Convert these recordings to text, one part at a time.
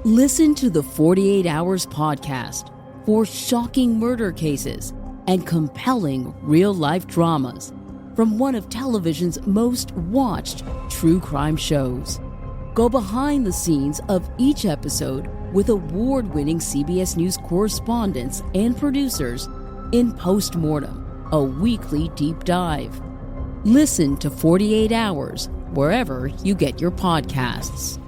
Listen to the 48 Hours podcast for shocking murder cases and compelling real-life dramas from one of television's most watched true crime shows. Go behind the scenes of each episode with award-winning CBS News correspondents and producers in Postmortem, a weekly deep dive. Listen to 48 Hours wherever you get your podcasts.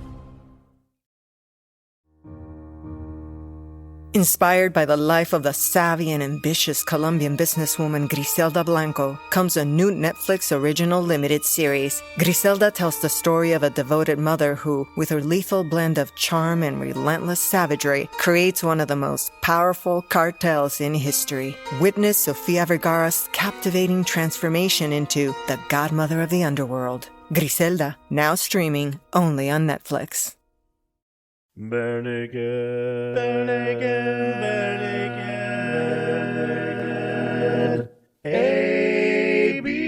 Inspired by the life of the savvy and ambitious Colombian businesswoman Griselda Blanco comes a new Netflix original limited series. Griselda tells the story of a devoted mother who, with her lethal blend of charm and relentless savagery, creates one of the most powerful cartels in history. Witness Sofia Vergara's captivating transformation into the godmother of the underworld. Griselda, now streaming only on Netflix. Burn again, burn again, burn again, ABCs.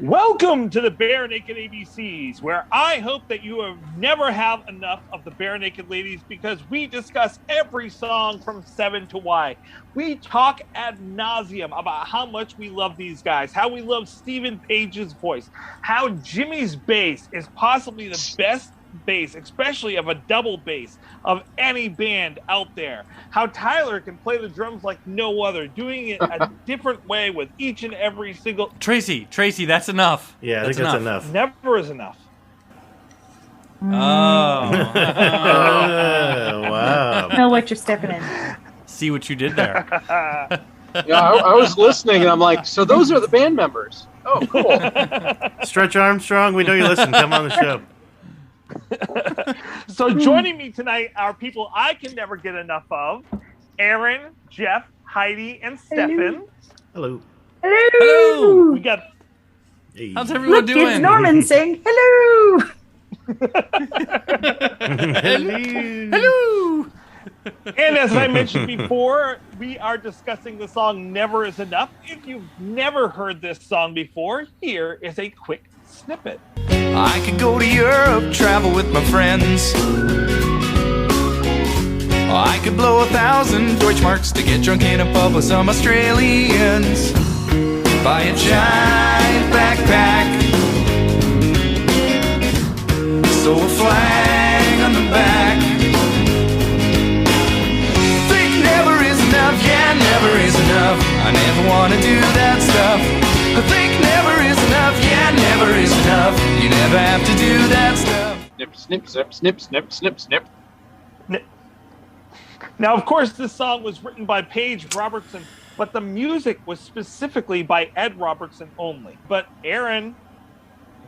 Welcome to the Bare Naked ABCs, where I hope that you have never have enough of the Bare Naked Ladies, because we discuss every song from 7 to Y. We talk ad nauseum about how much we love these guys, how we love Stephen Page's voice, how Jimmy's bass is possibly the best bass, especially of a double bass, of any band out there. How Tyler can play the drums like no other, doing it a different way with each and every single... Tracy, that's enough. Yeah, I think that's enough. Never is enough. Oh. Wow. Know what you're stepping in. See what you did there. Yeah, I was listening and I'm like, so those are the band members. Oh, cool. Stretch Armstrong, we know you listen. Come on the show. So joining me tonight are people I can never get enough of: Aaron, Jeff, Heidi, and Stefan. Hello. Hello. We got... Hey. How's everyone Look, doing? it's Norman saying hello. Hello. And as I mentioned before, we are discussing the song Never Is Enough. If you've never heard this song before, here is a quick snippet. I could go to Europe, travel with my friends. I could blow 1,000 Deutschmarks to get drunk in a pub with some Australians. Buy a giant backpack, sew a flag on the back. Think never is enough, yeah, never is enough. I never want to do that stuff. I think never is enough, yeah, never is enough. You never have to do that stuff. Snip, snip, snip, snip, snip, snip, snip. Now, of course, this song was written by Paige Robertson, but the music was specifically by Ed Robertson only. But Aaron,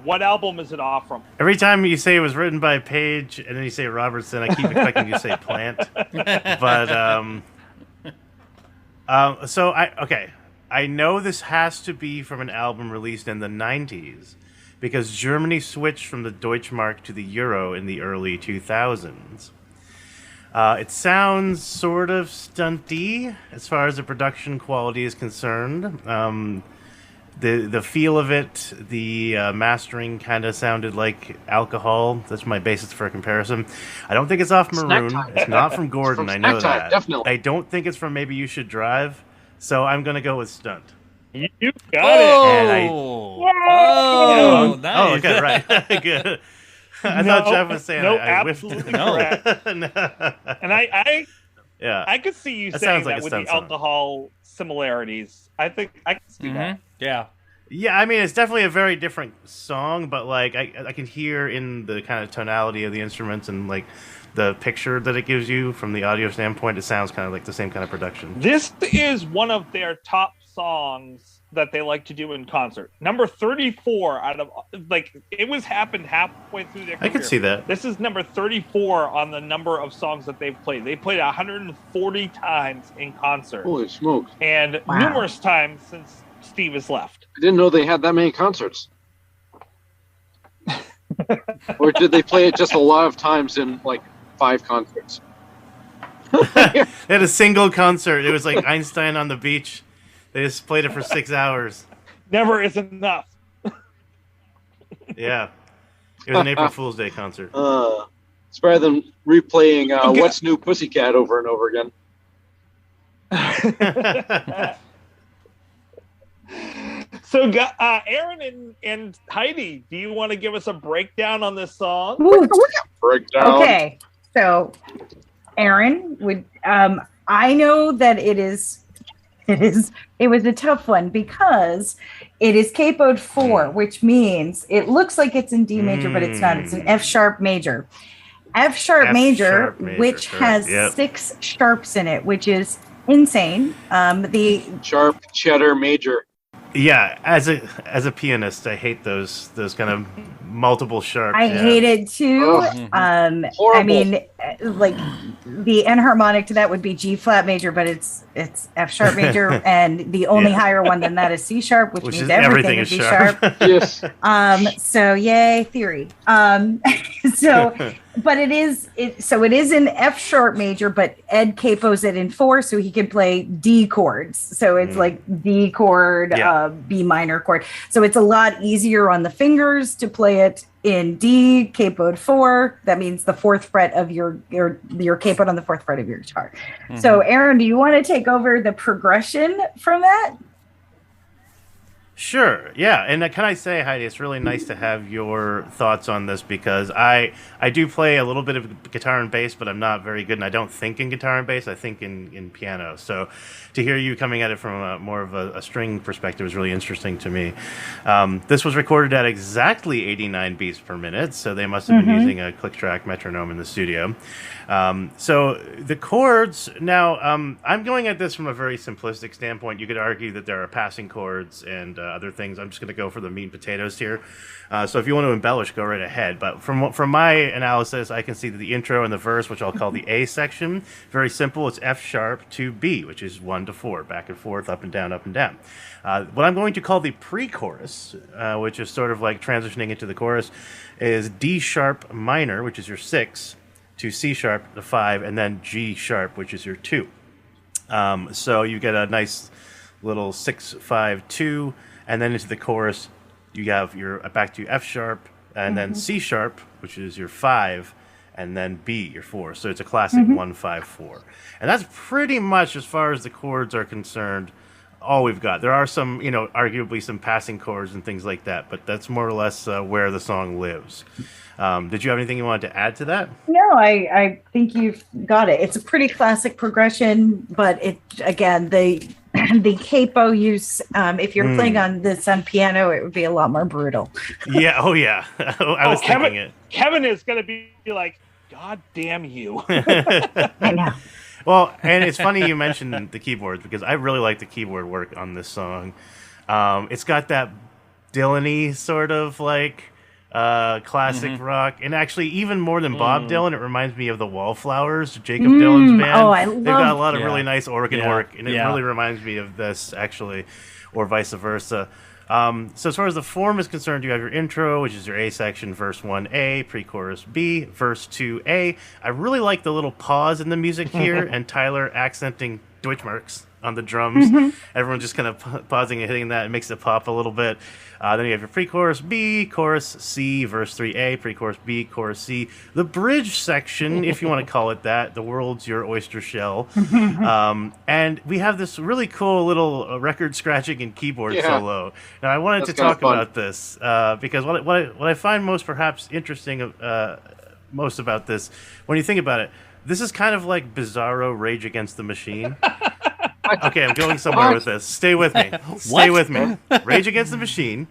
what album is it off from? Every time you say it was written by Page and then you say Robertson, I keep expecting you to say Plant. But, I know this has to be from an album released in the 90s because Germany switched from the Deutschmark to the Euro in the early 2000s. It sounds sort of stunty as far as the production quality is concerned. The feel of it, the mastering kind of sounded like alcohol. That's my basis for a comparison. I don't think it's off Maroon. It's not from Gordon. I know that. Definitely. I don't think it's from Maybe You Should Drive. So I'm going to go with Stunt. You got it. And Nice. Oh, okay, right. Good. I thought Jeff was saying I whiffed it. Absolutely correct. And I could see you That saying sounds like that a with the stunt song. alcohol similarities. I think I can see that. Yeah. Yeah, I mean, it's definitely a very different song, but like I can hear in the kind of tonality of the instruments and like the picture that it gives you from the audio standpoint, it sounds kind of like the same kind of production. This is one of their top songs that they like to do in concert. Number 34 out of, like, it was happened halfway through their career. I could see that. This is number 34 on the number of songs that they've played. They played 140 times in concert. Holy smokes. And numerous times since Steve has left. I didn't know they had that many concerts. Or did they play it just a lot of times in, like, 5 concerts? They had a single concert. It was like Einstein on the beach. They just played it for 6 hours. Never is enough. Yeah. It was an April Fool's Day concert. It's better than replaying What's New Pussycat over and over again. So, Aaron and Heidi, do you want to give us a breakdown on this song? Breakdown. Okay, so Aaron would. I know that it was a tough one because it is capoed 4, which means it looks like it's in D major, but it's not. It's an F sharp major. F sharp major, which has 6 sharps in it, which is insane. The sharp cheddar major. Yeah, as a pianist, I hate those kind of multiple sharps. I hate it too. Horrible. I mean, like the enharmonic to that would be G flat major, but it's F sharp major, and the only higher one than that is C sharp, which means everything would be sharp. Yes. So yay, theory. But it is in F sharp major, but Ed capos it in 4, so he can play D chords. So it's like D chord, B minor chord. So it's a lot easier on the fingers to play it in D capoed 4. That means the 4th fret of your capoed on the 4th fret of your guitar. So Aaron, do you want to take over the progression from that? Sure, yeah. And can I say, Heidi, it's really nice to have your thoughts on this because I do play a little bit of guitar and bass, but I'm not very good, and I don't think in guitar and bass. I think in piano. So to hear you coming at it from more of a string perspective is really interesting to me. This was recorded at exactly 89 beats per minute, so they must have been using a click track metronome in the studio. So the chords, now I'm going at this from a very simplistic standpoint. You could argue that there are passing chords and other things. I'm just going to go for the meat and potatoes here. So if you want to embellish, go right ahead. But from my analysis, I can see that the intro and the verse, which I'll call the A section, very simple. It's F sharp to B, which is 1 to 4, back and forth, up and down, up and down. What I'm going to call the pre-chorus, which is sort of like transitioning into the chorus, is D sharp minor, which is your 6, to C sharp, the 5, and then G sharp, which is your 2. So you get a nice little 6, 5, 2, and then into the chorus, you have your back to F sharp, and then C sharp, which is your 5, and then B, your 4. So it's a classic 1, 5, 4. And that's pretty much, as far as the chords are concerned, all we've got. There are some, arguably some passing chords and things like that, but that's more or less where the song lives. Did you have anything you wanted to add to that? No, I think you've got it. It's a pretty classic progression, but the capo use, if you're playing on this on piano, it would be a lot more brutal. Yeah, I was thinking it. Kevin is going to be like, God damn you. I know. Well, and it's funny you mentioned the keyboards because I really like the keyboard work on this song. It's got that Dylan-y sort of like classic rock, and actually even more than Bob Dylan, it reminds me of the Wallflowers, Jacob Dylan's band. Oh, They've got a lot of really nice organ work, and it really reminds me of this actually, or vice versa. So as far as the form is concerned, you have your intro, which is your A section, verse 1A, pre-chorus B, verse 2A. I really like the little pause in the music here, and Tyler accenting Deutschmarks on the drums. Everyone just kind of pausing and hitting that. It makes it pop a little bit. Then you have your pre-chorus B, chorus C, verse 3A, pre-chorus B, chorus C. The bridge section, if you want to call it that, the world's your oyster shell. And we have this really cool little record scratching and keyboard solo. Now, I wanted to talk about this because what I find most perhaps interesting most about this, when you think about it, this is kind of like Bizarro Rage Against the Machine. Okay, I'm going somewhere with this. Stay with me. Stay with me. Rage Against the Machine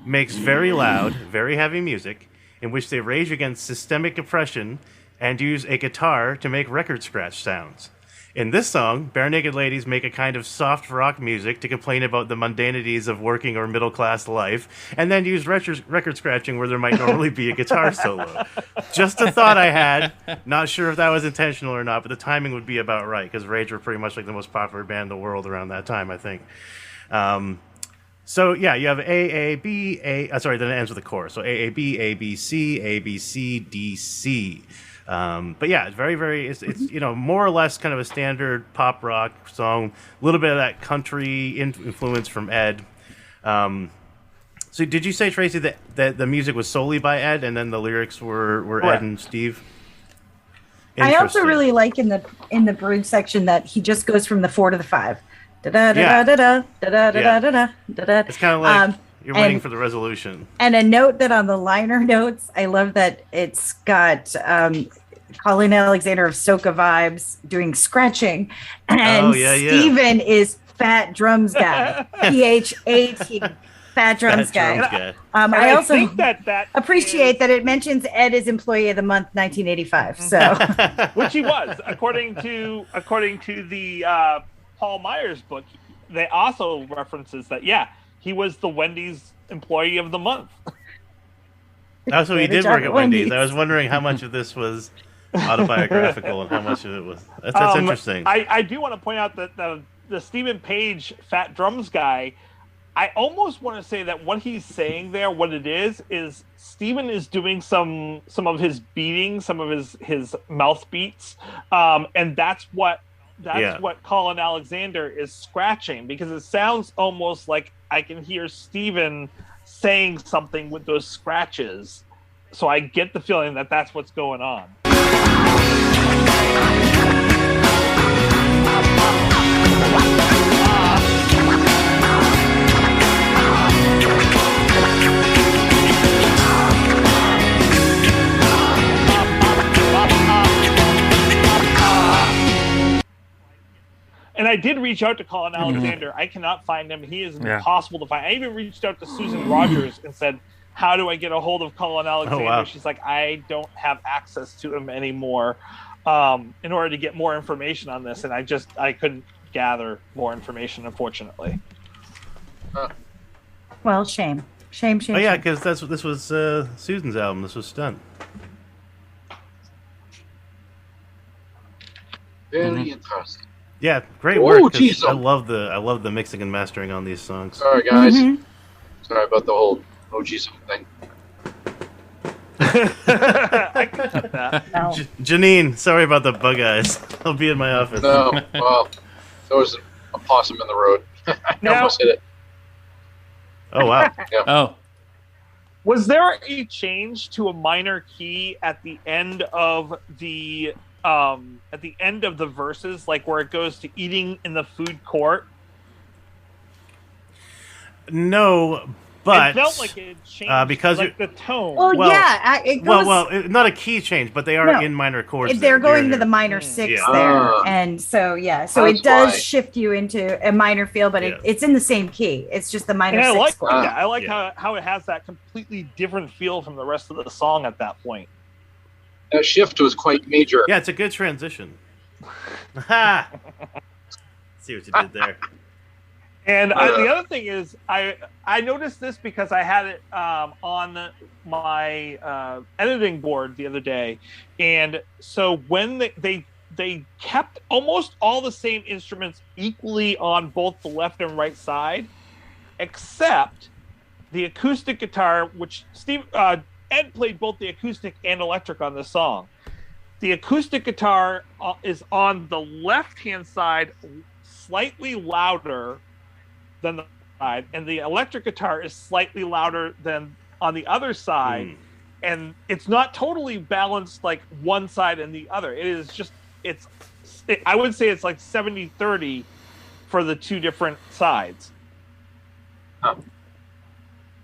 makes very loud, very heavy music in which they rage against systemic oppression and use a guitar to make record scratch sounds. In this song, Bare Naked Ladies make a kind of soft rock music to complain about the mundanities of working or middle-class life, and then use record scratching where there might normally be a guitar solo. Just a thought I had. Not sure if that was intentional or not, but the timing would be about right, because Rage were pretty much like the most popular band in the world around that time, I think. So, yeah, you have then it ends with a chorus. So A, B, C, D, C. But yeah, it's very, very, it's more or less kind of a standard pop rock song, a little bit of that country influence from Ed. So did you say, Tracy, that the music was solely by Ed, and then the lyrics were Right. Ed and Steve? I also Interesting. really like in the Brood section that he just goes from the 4 to the 5. Da da da da da da da da da da da. It's kind of like you're waiting for the resolution. And a note that on the liner notes, I love that it's got Colin Alexander of Soca Vibes doing scratching, and Steven is Fat Drums Guy, PHAT, Fat Drums Guy. I also think that appreciate that it mentions Ed as Employee of the Month 1985. So, which he was, according to the Paul Myers book. They also references that he was the Wendy's Employee of the Month. Oh, so he did work at Wendy's. I was wondering how much of this was autobiographical and how much of it was. That's interesting. I do want to point out that the Stephen Page Fat Drums Guy, I almost want to say that what he's saying there, what it is Stephen is doing some of his beating, some of his mouth beats, and that's what Colin Alexander is scratching, because it sounds almost like I can hear Stephen saying something with those scratches. So I get the feeling that that's what's going on. And I did reach out to Colin Alexander. I cannot find him. He is impossible to find. I even reached out to Susan Rogers and said, how do I get a hold of Colin Alexander? Oh, wow. She's like, I don't have access to him anymore in order to get more information on this. And I couldn't gather more information, unfortunately. well, shame. Oh yeah, because this was Susan's album. This was Stunt. Very interesting. Yeah, great work. Oh, geez. I love the mixing and mastering on these songs. Sorry, guys. Sorry about the whole OG thing. I could get that. No. Janine, sorry about the bug eyes. I'll be in my office. No, well, there was a possum in the road. I almost hit it. Oh wow. Yeah. Oh, Was there a change to a minor key at the end of the verses, like where it goes to eating in the food court? No, but it felt like it changed because like the tone. Well, it goes, not a key change, but they are in minor chords. they're going to the minor six there, and so so it does shift you into a minor feel, but it's in the same key. It's just the minor and six. I like how it has that completely different feel from the rest of the song at that point. That shift was quite major. Yeah, it's a good transition. Ha! See what you did there. And the other thing is, I noticed this because I had it on my editing board the other day, and so when they kept almost all the same instruments equally on both the left and right side, except the acoustic guitar, which Ed played both the acoustic and electric on this song. The acoustic guitar is on the left-hand side, slightly louder than the side, and the electric guitar is slightly louder than on the other side, and it's not totally balanced like one side and the other. It is just I would say it's like 70-30 for the two different sides.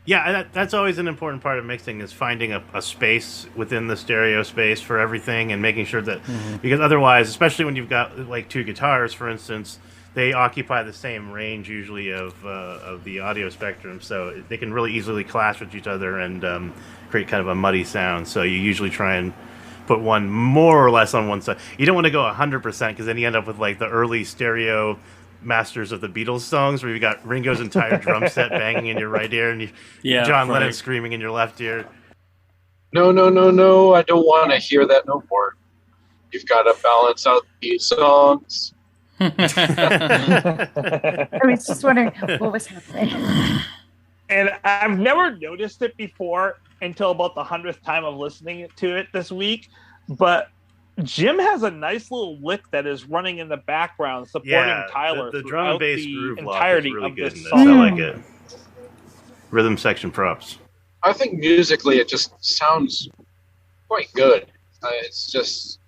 Yeah, that's always an important part of mixing, is finding a space within the stereo space for everything, and making sure that because otherwise, especially when you've got like two guitars, for instance, they occupy the same range usually of the audio spectrum, so they can really easily clash with each other and create kind of a muddy sound. So you usually try and put one more or less on one side. You don't want to go 100% because then you end up with like the early stereo masters of the Beatles songs where you got Ringo's entire drum set banging in your right ear and John Lennon screaming in your left ear. No, I don't want to hear that no more. You've got to balance out these songs. I was just wondering what was happening. And I've never noticed it before until about the 100th time of listening to it this week, but Jim has a nice little lick that is running in the background, supporting Tyler the drum and bass the groove entirety block is really of good this in this. song. I like it. rhythm section props. I think musically it just sounds quite good. It's just,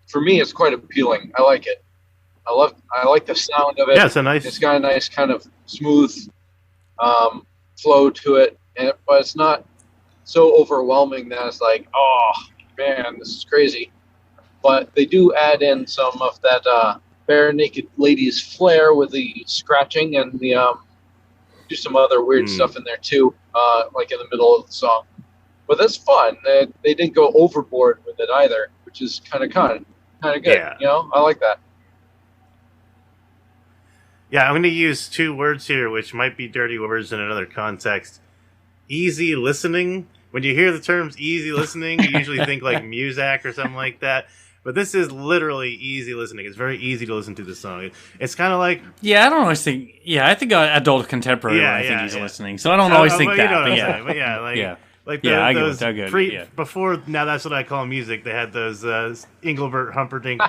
for me, it's quite appealing. I like it. I like the sound of it. Yeah, it's got a nice kind of smooth flow to it, but it's not so overwhelming that it's like, oh man, this is crazy. But they do add in some of that Bare Naked Ladies flair with the scratching and the do some other weird stuff in there too, like in the middle of the song. But that's fun. They didn't go overboard with it either, which is kind of good. Yeah. You know, I like that. Yeah, I'm going to use two words here, which might be dirty words in another context. Easy listening. When you hear the terms easy listening, you usually think like Muzak or something like that. But this is literally easy listening. It's very easy to listen to this song. It's kind of like... Yeah, I don't always think... Yeah, I think adult contemporary I think easy listening. So I don't always think that. Before, now that's what I call music. They had those Engelbert Humperdinck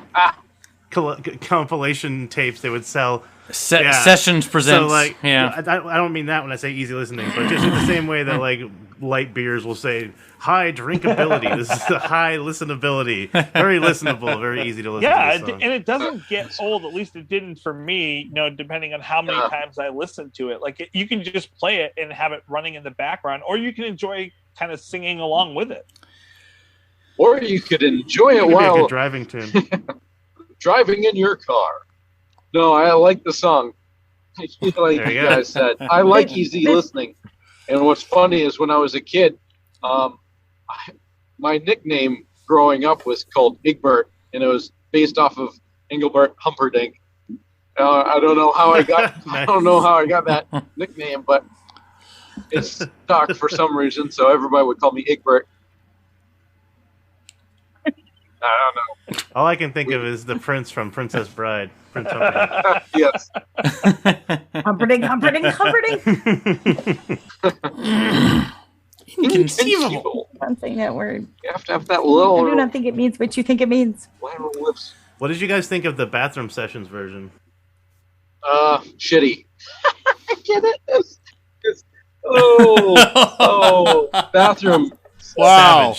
compilation tapes they would sell. Sessions presents. So, like, I don't mean that when I say easy listening, but just in the same way that, like, light beers will say high drinkability. This is the high listenability. Very listenable, very easy to listen to. Yeah, and it doesn't get old. At least it didn't for me, you know, depending on how many times I listened to it. Like, you can just play it and have it running in the background, or you can enjoy kind of singing along with it. Or you could enjoy it while... Be a good driving tune. Driving in your car. No, I like the song. Like you guys said, I like easy listening. And what's funny is when I was a kid, my nickname growing up was called Egbert, and it was based off of Engelbert Humperdinck. I don't know how I got Nice. I don't know how I got that nickname, but it stuck for some reason. So everybody would call me Egbert. I don't know. All I can think of is the prince from Princess Bride. Prince Humperdinck. Yes. Humperdinck. Inconceivable. Don't say that word. You have to have that little... I do not think it means what you think it means. lateral lips. What did you guys think of the Bathroom Sessions version? Shitty. Get it? Bathroom. Wow.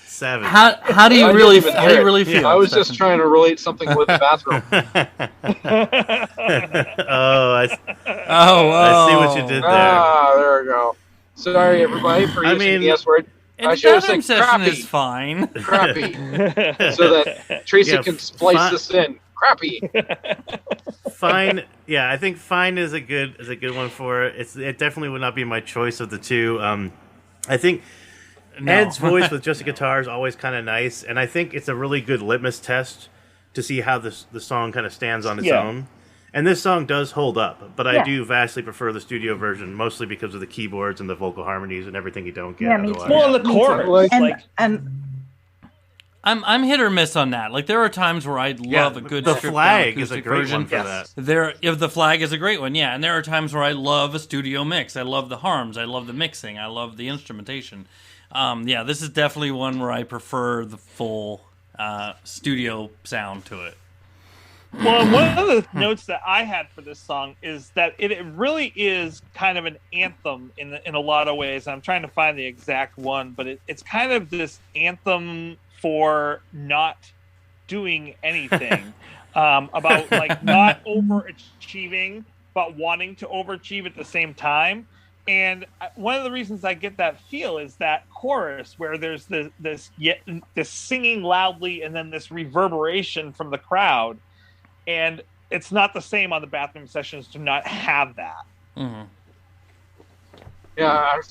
Savage. How do you really feel? I was just trying to relate something with the bathroom. I see what you did there. There we go. Sorry, everybody, for using the S word. And I should have bathroom said session crappy. is fine. Crappy. So that Tracy can splice this in. Crappy. Fine. Yeah, I think fine is a good one for it. It definitely would not be my choice of the two. I think Ed's voice with just a guitar is always kind of nice, and I think it's a really good litmus test to see how the song kind of stands on its own. And this song does hold up, but I do vastly prefer the studio version, mostly because of the keyboards and the vocal harmonies and everything you don't get. Yeah, me otherwise. too. Well, and the chorus, I'm hit or miss on that. Like, there are times where I love a good the stripped flag down is a acoustic great version. one for that. If the flag is a great one, yeah. And there are times where I love a studio mix. I love the harms. I love the mixing. I love the instrumentation. This is definitely one where I prefer the full studio sound to it. Well, one of the notes that I had for this song is that it really is kind of an anthem in a lot of ways. I'm trying to find the exact one, but it's kind of this anthem for not doing anything, about like not overachieving, but wanting to overachieve at the same time. And one of the reasons I get that feel is that chorus where there's this singing loudly and then this reverberation from the crowd. And it's not the same on the Bathroom Sessions to not have that. Mm-hmm. Yeah,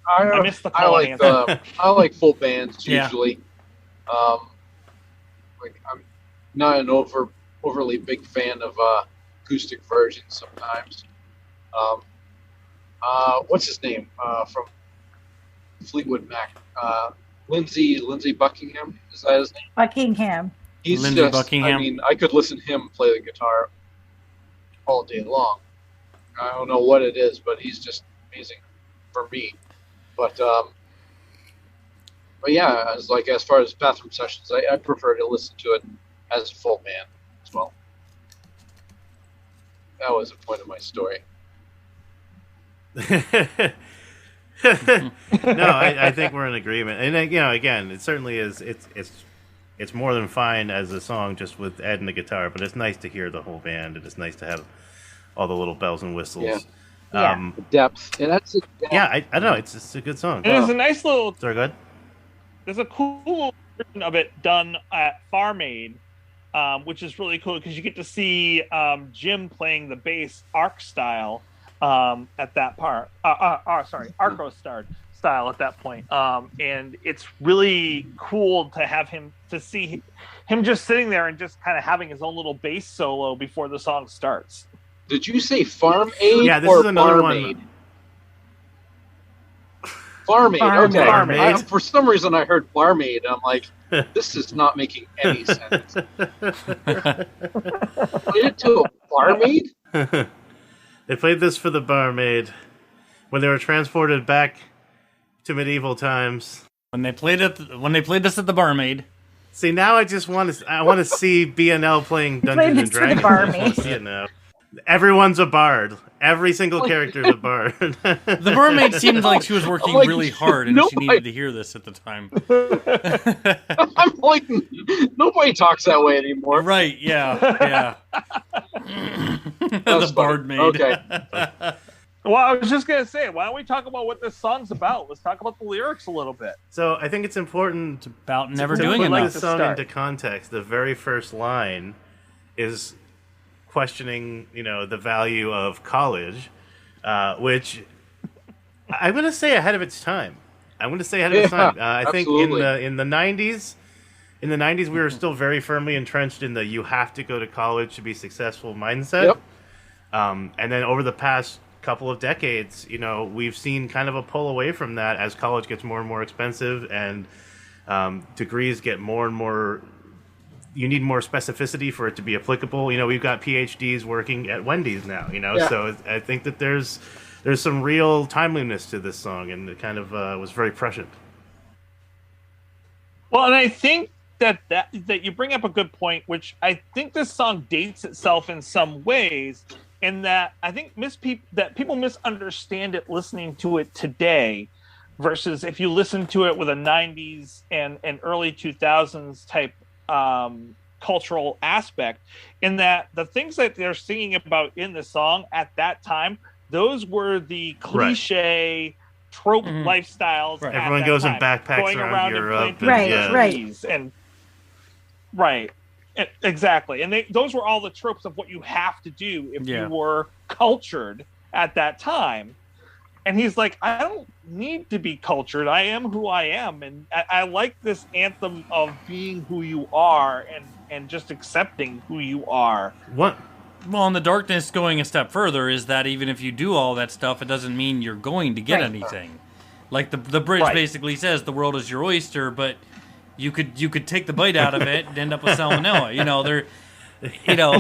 I miss the I like full bands usually. I'm not an overly big fan of acoustic versions sometimes. What's his name from Fleetwood Mac? Lindsey Buckingham, is that his name? Buckingham. He's Lindsey just, Buckingham. I mean, I could listen to him play the guitar all day long. I don't know what it is, but he's just amazing for me. But yeah, as far as Bathroom Sessions, I prefer to listen to it as a full band as well. That was the point of my story. I think we're in agreement, and again, it certainly is. It's more than fine as a song just with Ed and the guitar, but it's nice to hear the whole band, and it's nice to have all the little bells and whistles. Yeah. The depth. And that's I don't know. It's a good song. And there's a nice little. Sorry, go ahead. There's a cool version of it done at FarmAid, which is really cool because you get to see Jim playing the bass arc style at that part. Arco style at that point. And it's really cool to have to see him just sitting there and just kind of having his own little bass solo before the song starts. Did you say FarmAid? Yeah, this or is another Barmaid? one. FarmAid. Okay. FarmAid. For some reason, I heard Barmaid, and I'm like, this is not making any sense. Played it to a barmaid? They played this for the barmaid when they were transported back to medieval times. When they played this at the barmaid. See, now I want to see BNL playing Dungeons and Dragons. I just want to see it now. Everyone's a bard. Every single character is a bard. The barmaid seemed like she was working really hard, and she needed to hear this at the time. I'm like, nobody talks that way anymore. Right? Yeah. The bard maid. Okay. Well, I was just gonna say, why don't we talk about what this song's about? Let's talk about the lyrics a little bit. So I think it's important about never to doing put enough. this song into context. The very first line is questioning, the value of college, which I'm going to say ahead of its time. I think in the 90s, we were still very firmly entrenched in the you have to go to college to be successful mindset. Yep. And then over the past couple of decades, we've seen kind of a pull away from that as college gets more and more expensive and degrees get more and more. You need more specificity for it to be applicable. We've got PhDs working at Wendy's now. So I think that there's some real timeliness to this song, and it kind of was very prescient. Well, and I think that you bring up a good point, which I think this song dates itself in some ways, in that I think that people misunderstand it listening to it today, versus if you listen to it with a 90s and early 2000s type cultural aspect, in that the things that they're singing about in the song at that time, those were the cliche trope lifestyles. Right. Everyone goes in backpacks going around Europe. Exactly. And those were all the tropes of what you have to do if you were cultured at that time. And he's like, I don't need to be cultured. I am who I am. And I like this anthem of being who you are and just accepting who you are. What? Well, and the darkness going a step further is that even if you do all that stuff, it doesn't mean you're going to get anything. Like the bridge basically says the world is your oyster, but you could take the bite out of it and end up with salmonella.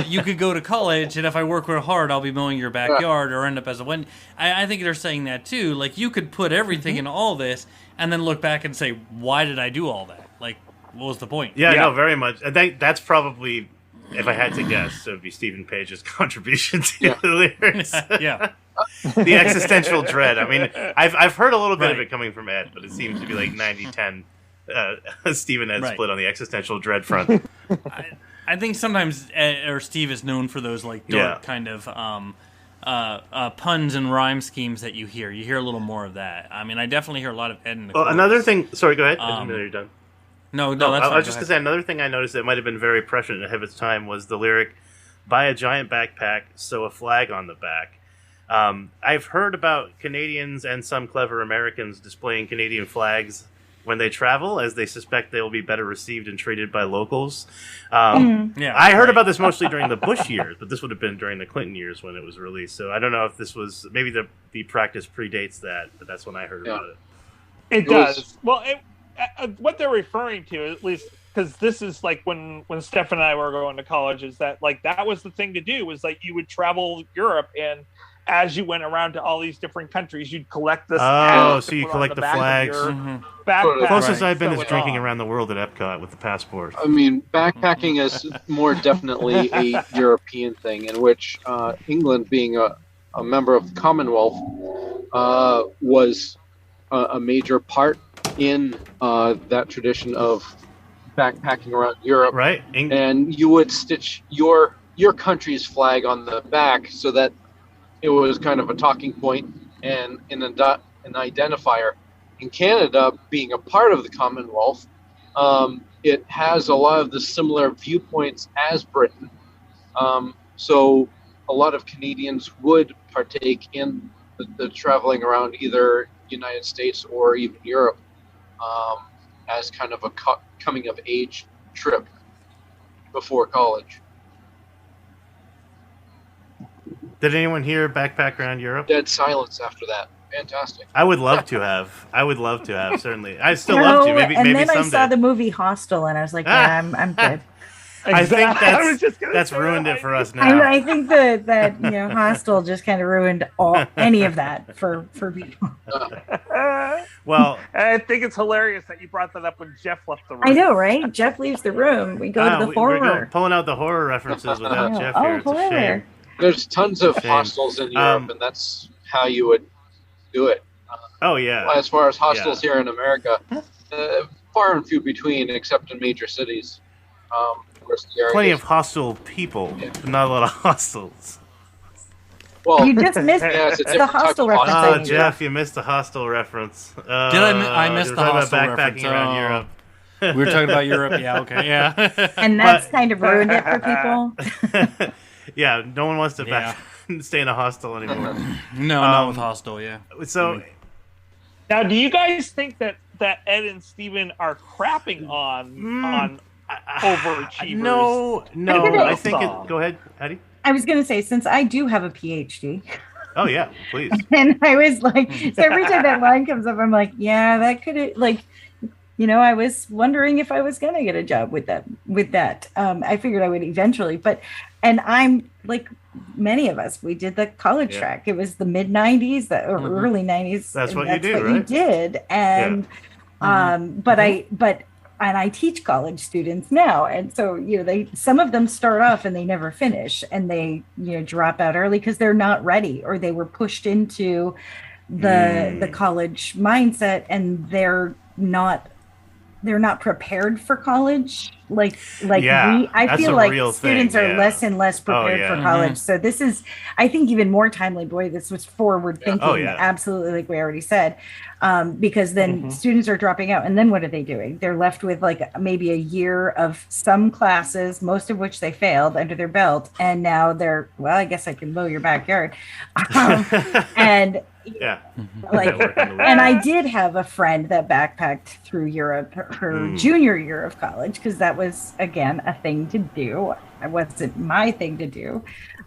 You could go to college, and if I work real hard, I'll be mowing your backyard or end up as a Wendy. I think they're saying that too. Like, you could put everything in all this and then look back and say, why did I do all that? Like, what was the point? Yeah, no, very much. I think that's probably, if I had to guess, it would be Stephen Page's contribution to the lyrics. The existential dread. I mean, I've heard a little bit of it coming from Ed, but it seems to be like 90-10 Stephen Ed split on the existential dread front. I think sometimes Steve is known for those like dark kind of puns and rhyme schemes that you hear. You hear a little more of that. I mean, I definitely hear a lot of Ed in the chorus. Another thing... Sorry, go ahead. I didn't know you're done. No, that's fine. I was just going to say, another thing I noticed that might have been very prescient ahead of its time was the lyric, buy a giant backpack, sew a flag on the back. I've heard about Canadians and some clever Americans displaying Canadian flags when they travel, as they suspect they will be better received and treated by locals. I heard about this mostly during the Bush years, but this would have been during the Clinton years when it was released. So I don't know if this was, maybe the practice predates that, but that's when I heard about it. It does. Well, what they're referring to, at least, because this is like when Steph and I were going to college, is that like that was the thing to do, was like you would travel Europe, and as you went around to all these different countries, you'd collect this. Oh, so you collect the flags. Closest I've been is Sew drinking around the world at Epcot with the passport. I mean, backpacking is more definitely a European thing, in which England, being a member of the Commonwealth, was a major part in that tradition of backpacking around Europe. Right. And you would stitch your country's flag on the back so that it was kind of a talking point and an identifier. In Canada, being a part of the Commonwealth, it has a lot of the similar viewpoints as Britain. So a lot of Canadians would partake in the traveling around either United States or even Europe as kind of a coming of age trip before college. Did anyone here backpack around Europe? Dead silence after that. Fantastic. I would love to have. Certainly. I still love to. Maybe then someday. I saw the movie Hostel, and I was like, yeah, I'm good. I think that's ruined it for us now. I think that Hostel just kind of ruined any of that for people. Well, I think it's hilarious that you brought that up when Jeff left the room. I know, right? Jeff leaves the room. We go to the horror. We're pulling out the horror references without Jeff here. It's a shame. There's tons of hostels in Europe, and that's how you would do it. Oh yeah. As far as hostels here in America, far and few between, except in major cities. Plenty of hostile people, but not a lot of hostels. Well, you just missed the hostel reference. Oh, Jeff, you missed the hostel reference. Did I miss the hostel reference? Around Europe. We were talking about Europe. Yeah, okay, yeah. And that's kind of ruined it for people. Yeah, no one wants to stay in a hostel anymore. No, not with hostel. Yeah. So, now, do you guys think that Ed and Steven are crapping on overachievers? No. I think go ahead, Addie. I was going to say, since I do have a PhD. Oh yeah, please. And I was like, so every time that line comes up, I'm like, yeah, that could I was wondering if I was going to get a job with that. I figured I would eventually, and I'm like many of us, we did the college track. It was the mid 90s, or early 90s. That's what you do, right? You did. And, and I teach college students now. And so, some of them start off and they never finish, and they, drop out early because they're not ready, or they were pushed into the college mindset, and they're not prepared for college. I feel like students are less and less prepared for college. So this is, I think, even more timely. Boy, this was forward thinking. Absolutely. Like we already said, because then students are dropping out, and then what are they doing? They're left with maybe a year of some classes, most of which they failed, under their belt. And now they're, well, I guess I can mow your backyard. And and I did have a friend that backpacked through Europe her junior year of college, because that was, again, a thing to do. It wasn't my thing to do.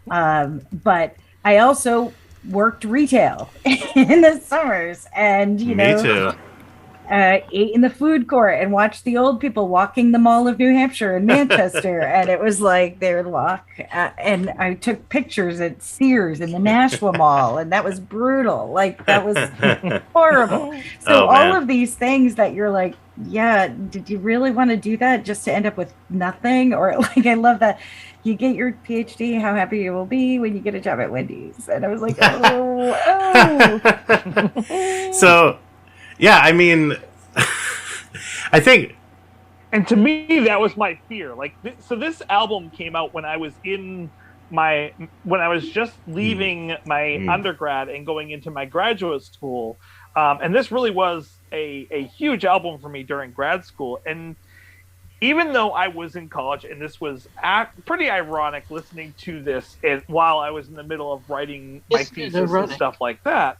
But I also worked retail in the summers, and, Me too. Ate in the food court and watched the old people walking the Mall of New Hampshire in Manchester. And it was like they would walk. And I took pictures at Sears in the Nashua Mall. And that was brutal. That was horrible. So all of these things that you're like, yeah, did you really want to do that just to end up with nothing? Or I love that. You get your PhD, how happy you will be when you get a job at Wendy's. And I was like, oh. So... yeah, I mean, I think... And to me, that was my fear. So this album came out when I was when I was just leaving my undergrad and going into my graduate school. And this really was a huge album for me during grad school. And even though I was in college, and this was pretty ironic listening to this while I was in the middle of writing my thesis and stuff like that.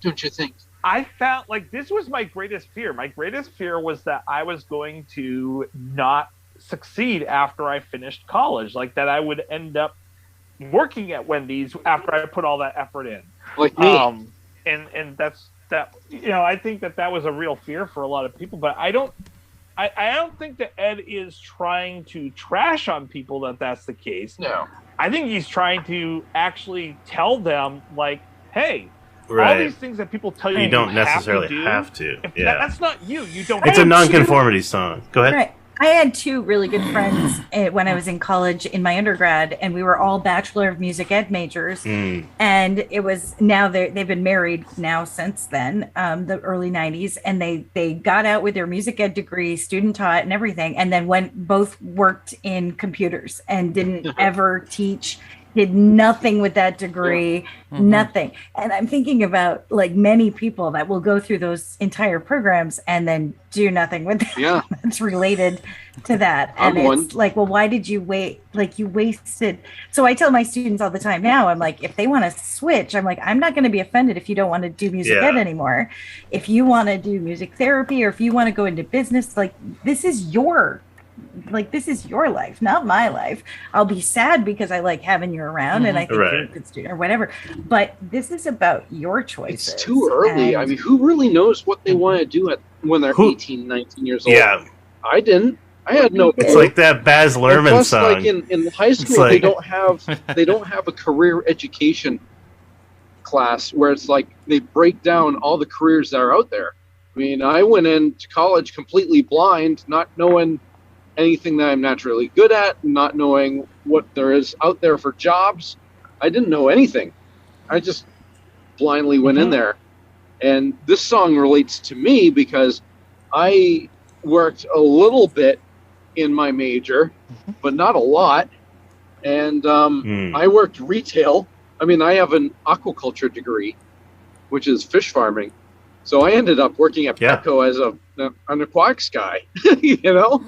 Don't you think? I felt like this was my greatest fear. My greatest fear was that I was going to not succeed after I finished college, that I would end up working at Wendy's after I put all that effort in. Like me. And that's that. I think that was a real fear for a lot of people. But I don't think that Ed is trying to trash on people that that's the case. No. I think he's trying to actually tell them, hey. Right. All these things that people tell you don't you necessarily have to do. have to. That's not you. You don't. It's a nonconformity song. Go ahead. Right. I had two really good friends when I was in college in my undergrad, and we were all Bachelor of Music Ed majors. And it was now they've been married now since then, the early 90s, and they got out with their music ed degree, student taught and everything, and then both worked in computers and didn't ever teach. Did nothing with that degree, nothing. And I'm thinking about like many people that will go through those entire programs and then do nothing with that. Yeah. That's related to that. I'm And one. it's like, well, why did you wait? Like you wasted. So I tell my students all the time now, I'm like, if they want to switch, I'm like, I'm not going to be offended if you don't want to do music ed anymore. If you want to do music therapy or if you want to go into business, like this is your life, not my life. I'll be sad because I like having you around and I think you're a good student or whatever. But this is about your choices. It's too early. I mean, who really knows what they want to do when they're 18, 19 years old? Yeah. I didn't. I had no clue. It's like that Baz Luhrmann plus, song. like in high school, like... they don't have a career education class where it's like they break down all the careers that are out there. I mean, I went into college completely blind, not knowing anything that I'm naturally good at, not knowing what there is out there for jobs. I didn't know anything. I just blindly went in there. And this song relates to me because I worked a little bit in my major, but not a lot. And I worked retail. I mean, I have an aquaculture degree, which is fish farming. So I ended up working at Petco as an aquatics guy, you know?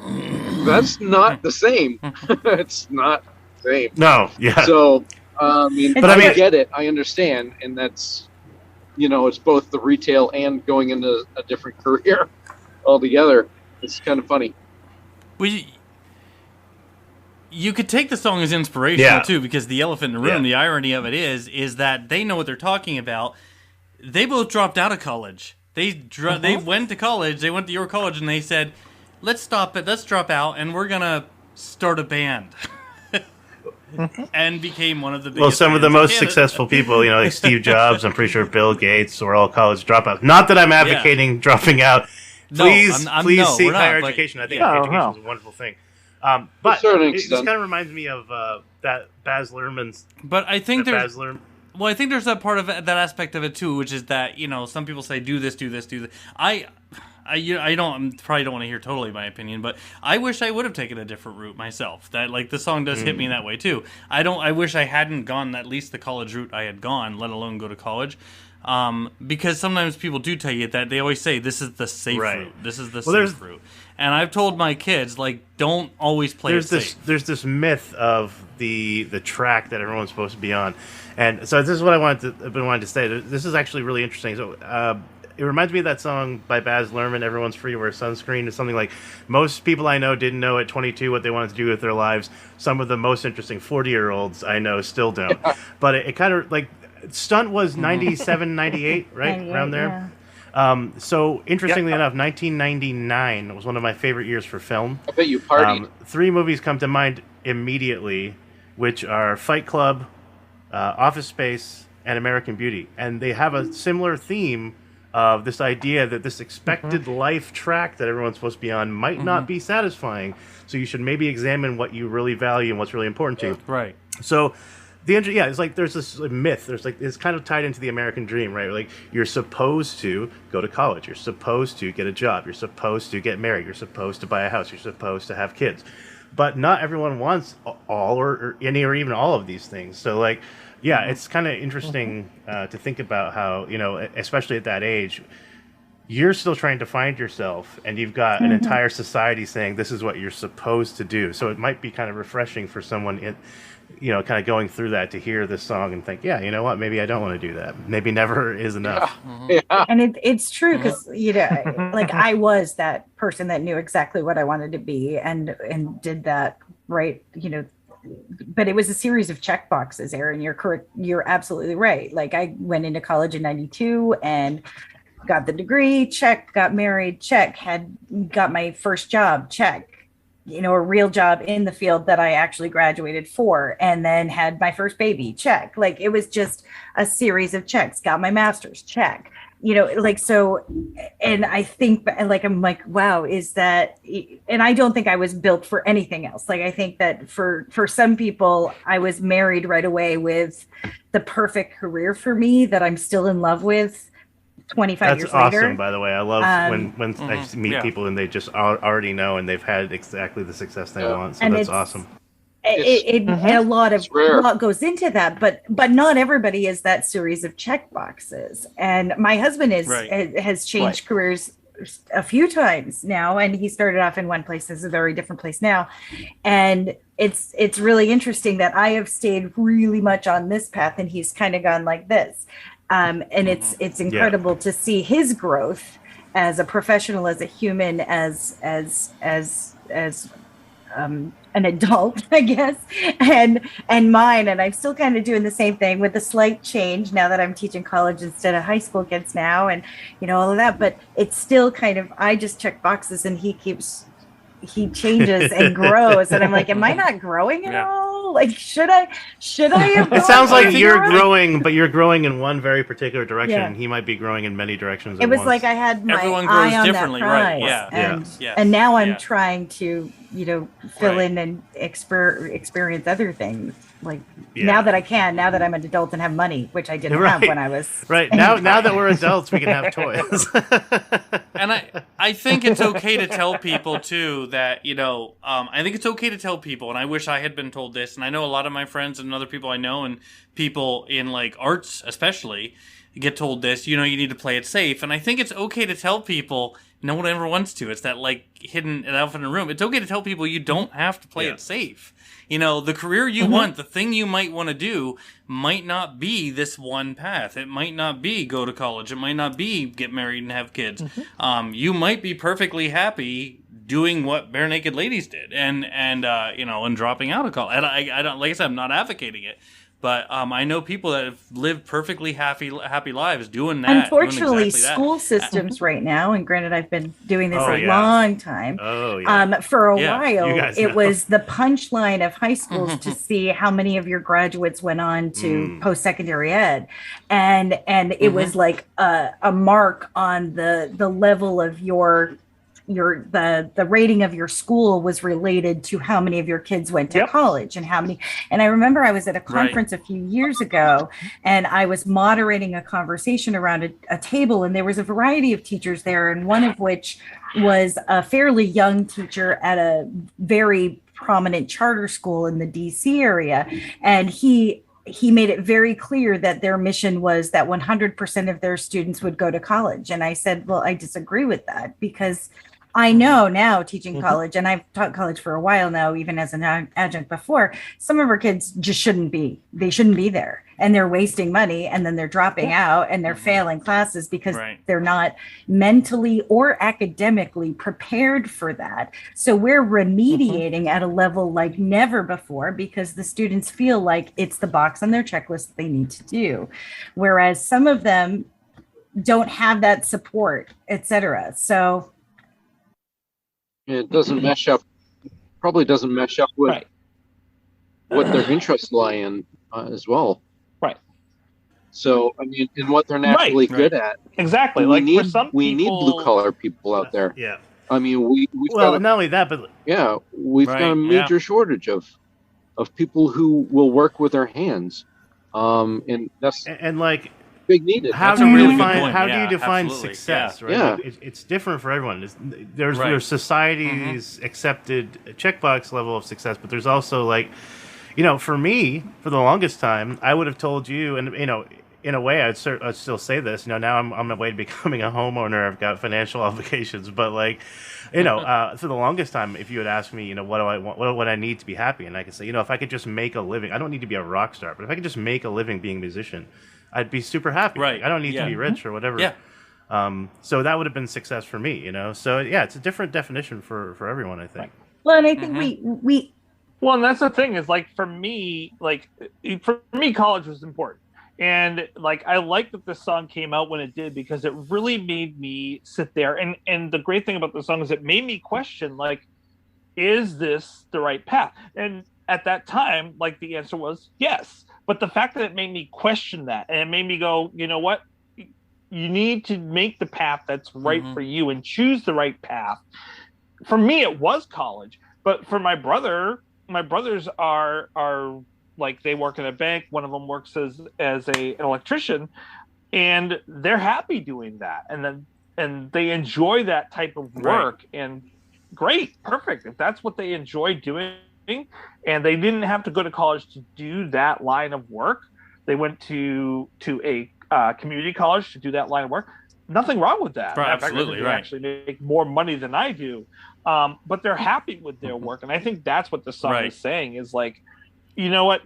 That's not the same. It's not the same. No, yeah. So, I get it. I understand. And that's, it's both the retail and going into a different career altogether. It's kind of funny. Well, you could take the song as inspirational, too, because the elephant in the room, the irony of it is that they know what they're talking about. They both dropped out of college. They went to college. They went to your college, and they said, let's drop out, and we're going to start a band. And became one of the biggest. Well, some of the most successful people, like Steve Jobs, I'm pretty sure Bill Gates, were all college dropouts. Not that I'm advocating dropping out. Please seek higher education. I think education is a wonderful thing. But it just kind of reminds me of that Baz Luhrmann's. But I think there's that part of it, that aspect of it too, which is that some people say do this. I probably don't want to hear totally my opinion, but I wish I would have taken a different route myself. That the song does hit me that way too. I wish I hadn't gone at least the college route I had gone, let alone go to college. Because sometimes people do tell you that they always say this is the safe route. This is the safe route. And I've told my kids don't always play it safe. There's this myth of the track that everyone's supposed to be on, and so this is what I've been wanting to say. This is actually really interesting. So it reminds me of that song by Baz Luhrmann, "Everyone's Free to Wear Sunscreen." It's something like most people I know didn't know at 22 what they wanted to do with their lives. Some of the most interesting 40-year-olds I know still don't. But it kind of Stunt was 97, 98, right? 98, around there. Yeah. So interestingly enough, 1999 was one of my favorite years for film. I bet you partied. 3 movies come to mind immediately, which are Fight Club, Office Space, and American Beauty. And they have a similar theme of this idea that this expected life track that everyone's supposed to be on might not be satisfying. So you should maybe examine what you really value and what's really important to you. Right. So it's like there's this myth. It's kind of tied into the American dream, right? Like you're supposed to go to college. You're supposed to get a job. You're supposed to get married. You're supposed to buy a house. You're supposed to have kids. But not everyone wants all or any or even all of these things. So it's kind of interesting to think about how, especially at that age, you're still trying to find yourself and you've got an entire society saying this is what you're supposed to do. So it might be kind of refreshing for someone kind of going through that to hear this song and think, you know what, maybe I don't want to do that. Maybe never is enough. Yeah. And it's true because, I was that person that knew exactly what I wanted to be and did that, right, but it was a series of check boxes, Aaron. You're correct. You're absolutely right. I went into college in 92 and got the degree, check, got married, check, got my first job, check, a real job in the field that I actually graduated for, and then had my first baby, check. It was just a series of checks, got my master's, check. like, so, and I think, like, I'm like, wow, is that, and I don't think I was built for anything else. Like, I think that for some people, I was married right away with the perfect career for me that I'm still in love with 25 years later. That's awesome, by the way. I love when I meet people and they just already know and they've had exactly the success they want. So and that's awesome. A lot goes into that, but not everybody is that series of check boxes. And my husband has changed careers a few times now, and he started off in one place, is a very different place now. And it's really interesting that I have stayed really much on this path, and he's kind of gone like this. And it's incredible to see his growth as a professional, as a human, as an adult, I guess, and mine. And I'm still kind of doing the same thing with a slight change now that I'm teaching college instead of high school kids now, and all of that. But it's still kind of, I just check boxes and he changes and grows, and I'm like, am I not growing at all? Like, should I have It sounds like you're growing, but you're growing in one very particular direction, and he might be growing in many directions at once. Like I had my eye on that prize, and now I'm trying to fill in and experience other things, like now that I'm an adult and have money, which I didn't have when I was now that we're adults, we can have toys. And I think it's okay to tell people too that I think it's okay to tell people, and I wish I had been told this, and I know a lot of my friends and other people I know and people in like arts especially get told this, you need to play it safe. And I think it's okay to tell people, no one ever wants to. It's that like hidden elephant in the room. It's okay to tell people you don't have to play it safe. The career you want, the thing you might want to do might not be this one path. It might not be go to college. It might not be get married and have kids. You might be perfectly happy doing what Bare Naked Ladies did and dropping out of college. And I don't, like I said, I'm not advocating it. But I know people that have lived perfectly happy lives doing that. Unfortunately, doing exactly school systems right now, and granted, I've been doing this a long time. For a while, it was the punchline of high schools to see how many of your graduates went on to post-secondary ed, and it was like a mark on the level of the rating of your school was related to how many of your kids went to college and how many. And I remember I was at a conference a few years ago, and I was moderating a conversation around a table, and there was a variety of teachers there, and one of which was a fairly young teacher at a very prominent charter school in the DC area. And he made it very clear that their mission was that 100% of their students would go to college. And I said, well, I disagree with that, because I know now, teaching college, and I've taught college for a while now, even as an adjunct before, some of our kids just shouldn't be there, and they're wasting money, and then they're dropping out and they're failing classes because they're not mentally or academically prepared for that. So we're remediating at a level like never before, because the students feel like it's the box on their checklist that they need to do. Whereas some of them don't have that support, etc. So it doesn't mesh up, probably doesn't mesh up with what their interests lie in as well. Right. So, I mean, and what they're naturally good at. Exactly. We need blue collar people out there. Yeah. I mean, we've not only that, but we've got a major shortage of people who will work with their hands. And that's like big needed. How do you define success? Right? Yeah. Like, it's different for everyone. There's society's accepted checkbox level of success, but there's also like, for me, for the longest time, I would have told you, and in a way, I'd still say this. Now I'm on my way to becoming a homeowner. I've got financial obligations, but like, for the longest time, if you had asked me, what do I want, what I need to be happy, and I could say, if I could just make a living, I don't need to be a rock star, but if I could just make a living being a musician, I'd be super happy. Right. I don't need to be rich or whatever. Yeah. So that would have been success for me, So it's a different definition for everyone, I think. Well, and I think we. Well, and that's the thing is, like, for me, college was important. And like, I like that this song came out when it did, because it really made me sit there. And the great thing about the song is it made me question, like, is this the right path? And at that time, like, the answer was yes. But the fact that it made me question that, and it made me go, you know what? you need to make the path that's right for you and choose the right path. For me, it was college, but for my brothers are like, they work in a bank. One of them works as an electrician, and they're happy doing that. And they enjoy that type of work. Right. And great, perfect. If that's what they enjoy doing, and they didn't have to go to college to do that line of work, they went to a community college to do that line of work. Nothing wrong with that. Right, absolutely, they actually make more money than I do, but they're happy with their work, and I think that's what the song is saying. Is like, you know what?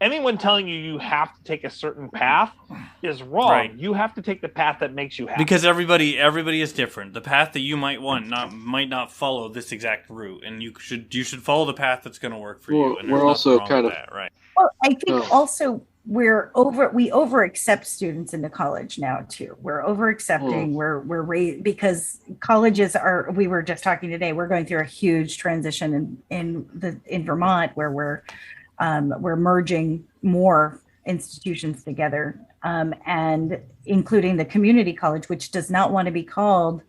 Anyone telling you have to take a certain path is wrong. Right. You have to take the path that makes you happy. Because everybody is different. The path that you might want might not follow this exact route, and you should follow the path that's going to work for you. And we're also kind of that, right. Well, I think also we over accept students into college now too. We're over accepting. We're because colleges are. We were just talking today. We're going through a huge transition in Vermont where we're merging more institutions together, and including the community college, which does not want to be called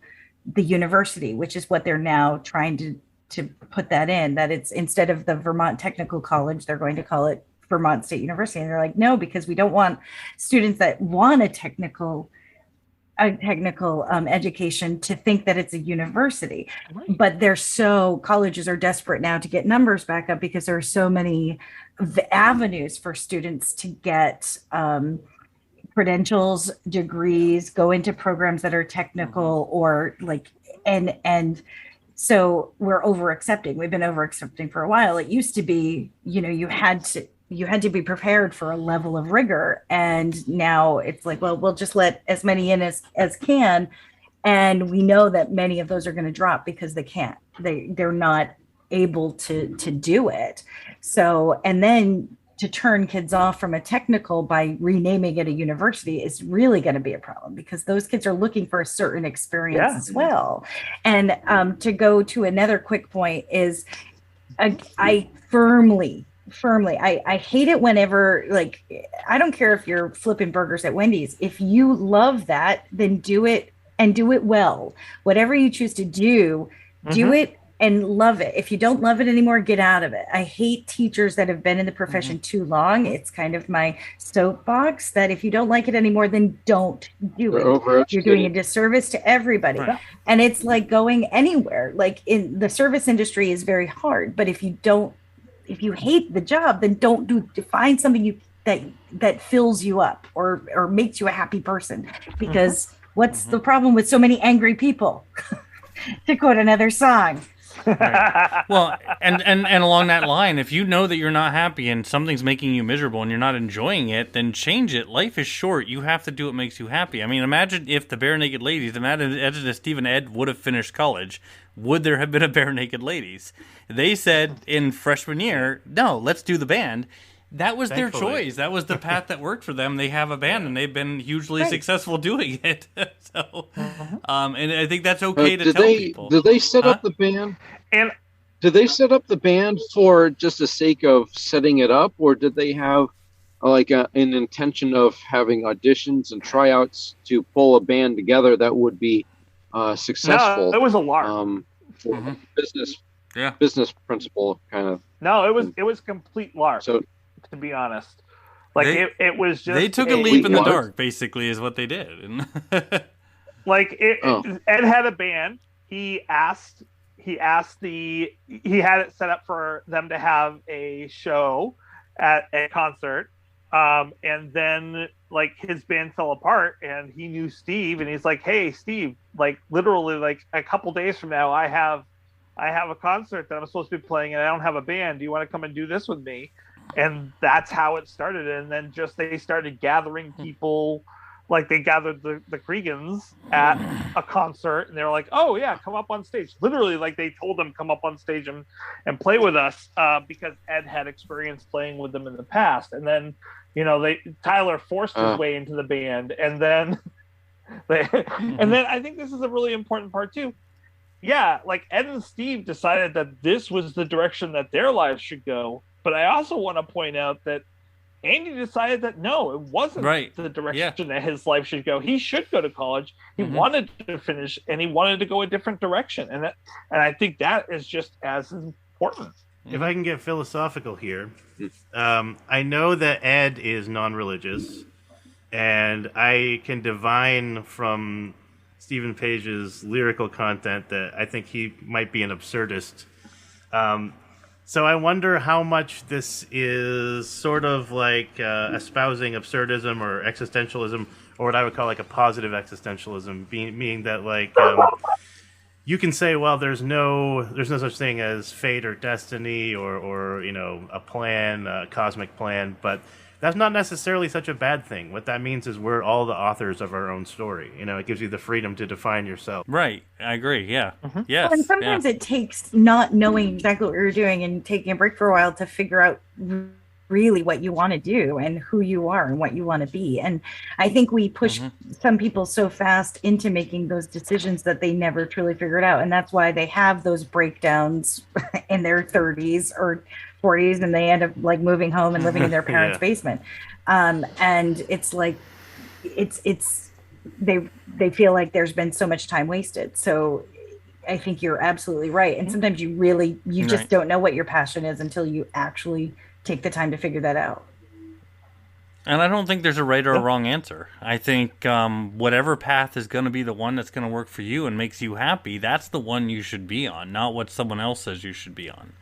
the university, which is what they're now trying to put that in. That it's, instead of the Vermont Technical College, they're going to call it Vermont State University. And they're like, no, because we don't want students that want a technical education to think that it's a university. Right. But colleges are desperate now to get numbers back up because there are so many avenues for students to get credentials, degrees, go into programs that are technical, or like, and so we're over accepting. We've been over accepting for a while. It used to be, you had to be prepared for a level of rigor. And now it's like, well, we'll just let as many in as can. And we know that many of those are going to drop because they can't, they're not able to do it. So, and then to turn kids off from a technical by renaming it a university is really going to be a problem, because those kids are looking for a certain experience as well. And to go to another quick point is, I firmly, I hate it whenever, like, I don't care if you're flipping burgers at Wendy's. If you love that, then do it, and do it well. Whatever you choose to do, do it and love it. If you don't love it anymore, get out of it. I hate teachers that have been in the profession too long. It's kind of my soapbox that if you don't like it anymore, then don't do it. You're doing a disservice to everybody. Right. And it's like going anywhere. Like, in the service industry is very hard, but if you hate the job, then find something that fills you up or makes you a happy person. Because what's the problem with so many angry people? To quote another song. Right. Well, and along that line, if you know that you're not happy and something's making you miserable and you're not enjoying it, then change it. Life is short. You have to do what makes you happy. I mean, imagine if the Bare Naked Ladies, if Steve and Ed would have finished college, would there have been a Bare Naked Ladies? They said in freshman year, no, let's do the band. That was their choice. That was the path that worked for them. They have a band, and they've been hugely successful doing it. So, and I think that's okay to tell people. Did they set up the band? And did they set up the band for just the sake of setting it up, or did they have an intention of having auditions and tryouts to pull a band together that would be successful? No, it was a lark. Business principle kind of. No, it was complete lark. So, to be honest, it was just, they took a leap in the dark, basically, is what they did. Ed had a band. He had it set up for them to have a show at a concert, and then his band fell apart, and he knew Steve, and he's like, hey Steve, literally a couple days from now I have a concert that I'm supposed to be playing, and I don't have a band. Do you want to come and do this with me? And that's how it started. And then they started gathering people, they gathered the Kriegans at a concert, and they were like, oh yeah, come up on stage. Literally, they told them, come up on stage and play with us, because Ed had experience playing with them in the past. And then, Tyler forced his way into the band. And then I think this is a really important part too. Yeah, Ed and Steve decided that this was the direction that their lives should go. But I also want to point out that Andy decided that no, it wasn't the direction that his life should go. He should go to college. He wanted to finish, and he wanted to go a different direction. And I think that is just as important. If I can get philosophical here, I know that Ed is non-religious, and I can divine from Stephen Page's lyrical content that I think he might be an absurdist. So I wonder how much this is sort of like espousing absurdism or existentialism, or what I would call like a positive existentialism, meaning that like you can say, well, there's no such thing as fate or destiny or a plan, a cosmic plan, but that's not necessarily such a bad thing. What that means is we're all the authors of our own story. It gives you the freedom to define yourself. Right. I agree. Yeah. Yes. Well, and sometimes it takes not knowing exactly what you're doing and taking a break for a while to figure out really what you want to do and who you are and what you want to be. And I think we push some people so fast into making those decisions that they never truly figure it out. And that's why they have those breakdowns in their 30s or 40s, and they end up like moving home and living in their parents' basement. And it's like, they feel like there's been so much time wasted. So I think you're absolutely right. And sometimes you just don't know what your passion is until you actually take the time to figure that out. And I don't think there's a right or a wrong answer. I think whatever path is going to be the one that's going to work for you and makes you happy, that's the one you should be on, not what someone else says you should be on.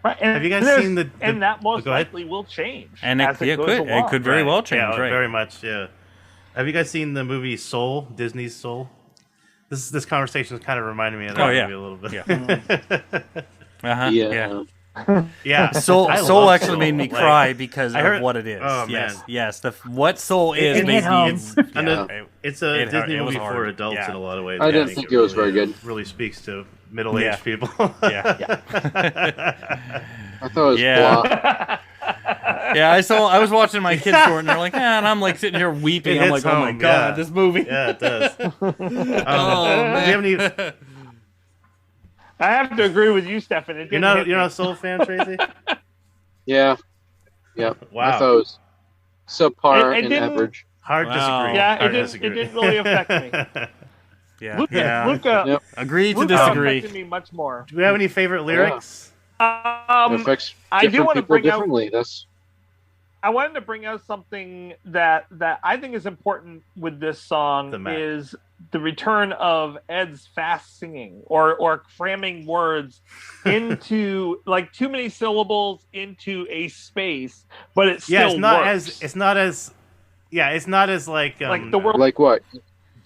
Right. And have you guys seen the and that most likely will change. And it could very well change. Yeah, right. Very much. Yeah. Have you guys seen the movie Soul? Disney's Soul. This conversation is kind of reminding me of that movie a little bit. Yeah. Yeah. Soul actually made me cry because of what it is. Oh, yes, man. yes. What Soul is makes me. It's a Disney movie for adults in a lot of ways. I didn't think it was very good. Really speaks to middle-aged people. I thought it was blah. Yeah, I was watching my kids for it, and they're like, and I'm like sitting here weeping. I'm like, oh my god, this movie. Yeah, it does. Man. Do you have any? I have to agree with you, Stefan. You're not a Soul fan, Tracy? Yeah. Wow. I thought it was subpar and average. Hard disagree. Yeah, it didn't really affect me. Luca, agree to disagree. Affected me much more. Do we have any favorite lyrics? It affects I do want to bring differently. I wanted to bring out something that I think is important with this song is the return of Ed's fast singing or cramming words into like too many syllables into a space, but it still works. It's not as like the word like what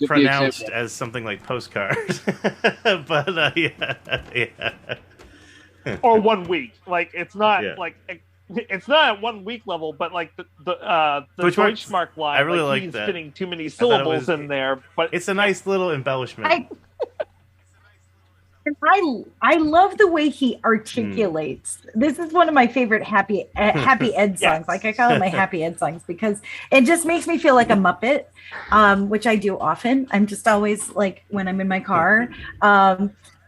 pronounced as something like postcards, but yeah. Or 1 week, like it's not like. It's not at 1 week level, but like the Deutschmark line, I really like he's that. fitting too many syllables in there. But it's a nice little embellishment. I love the way he articulates. This is one of my favorite Happy Ed songs. Yes. Like I call it my Happy Ed songs because it just makes me feel like a Muppet, which I do often. I'm just always like when I'm in my car.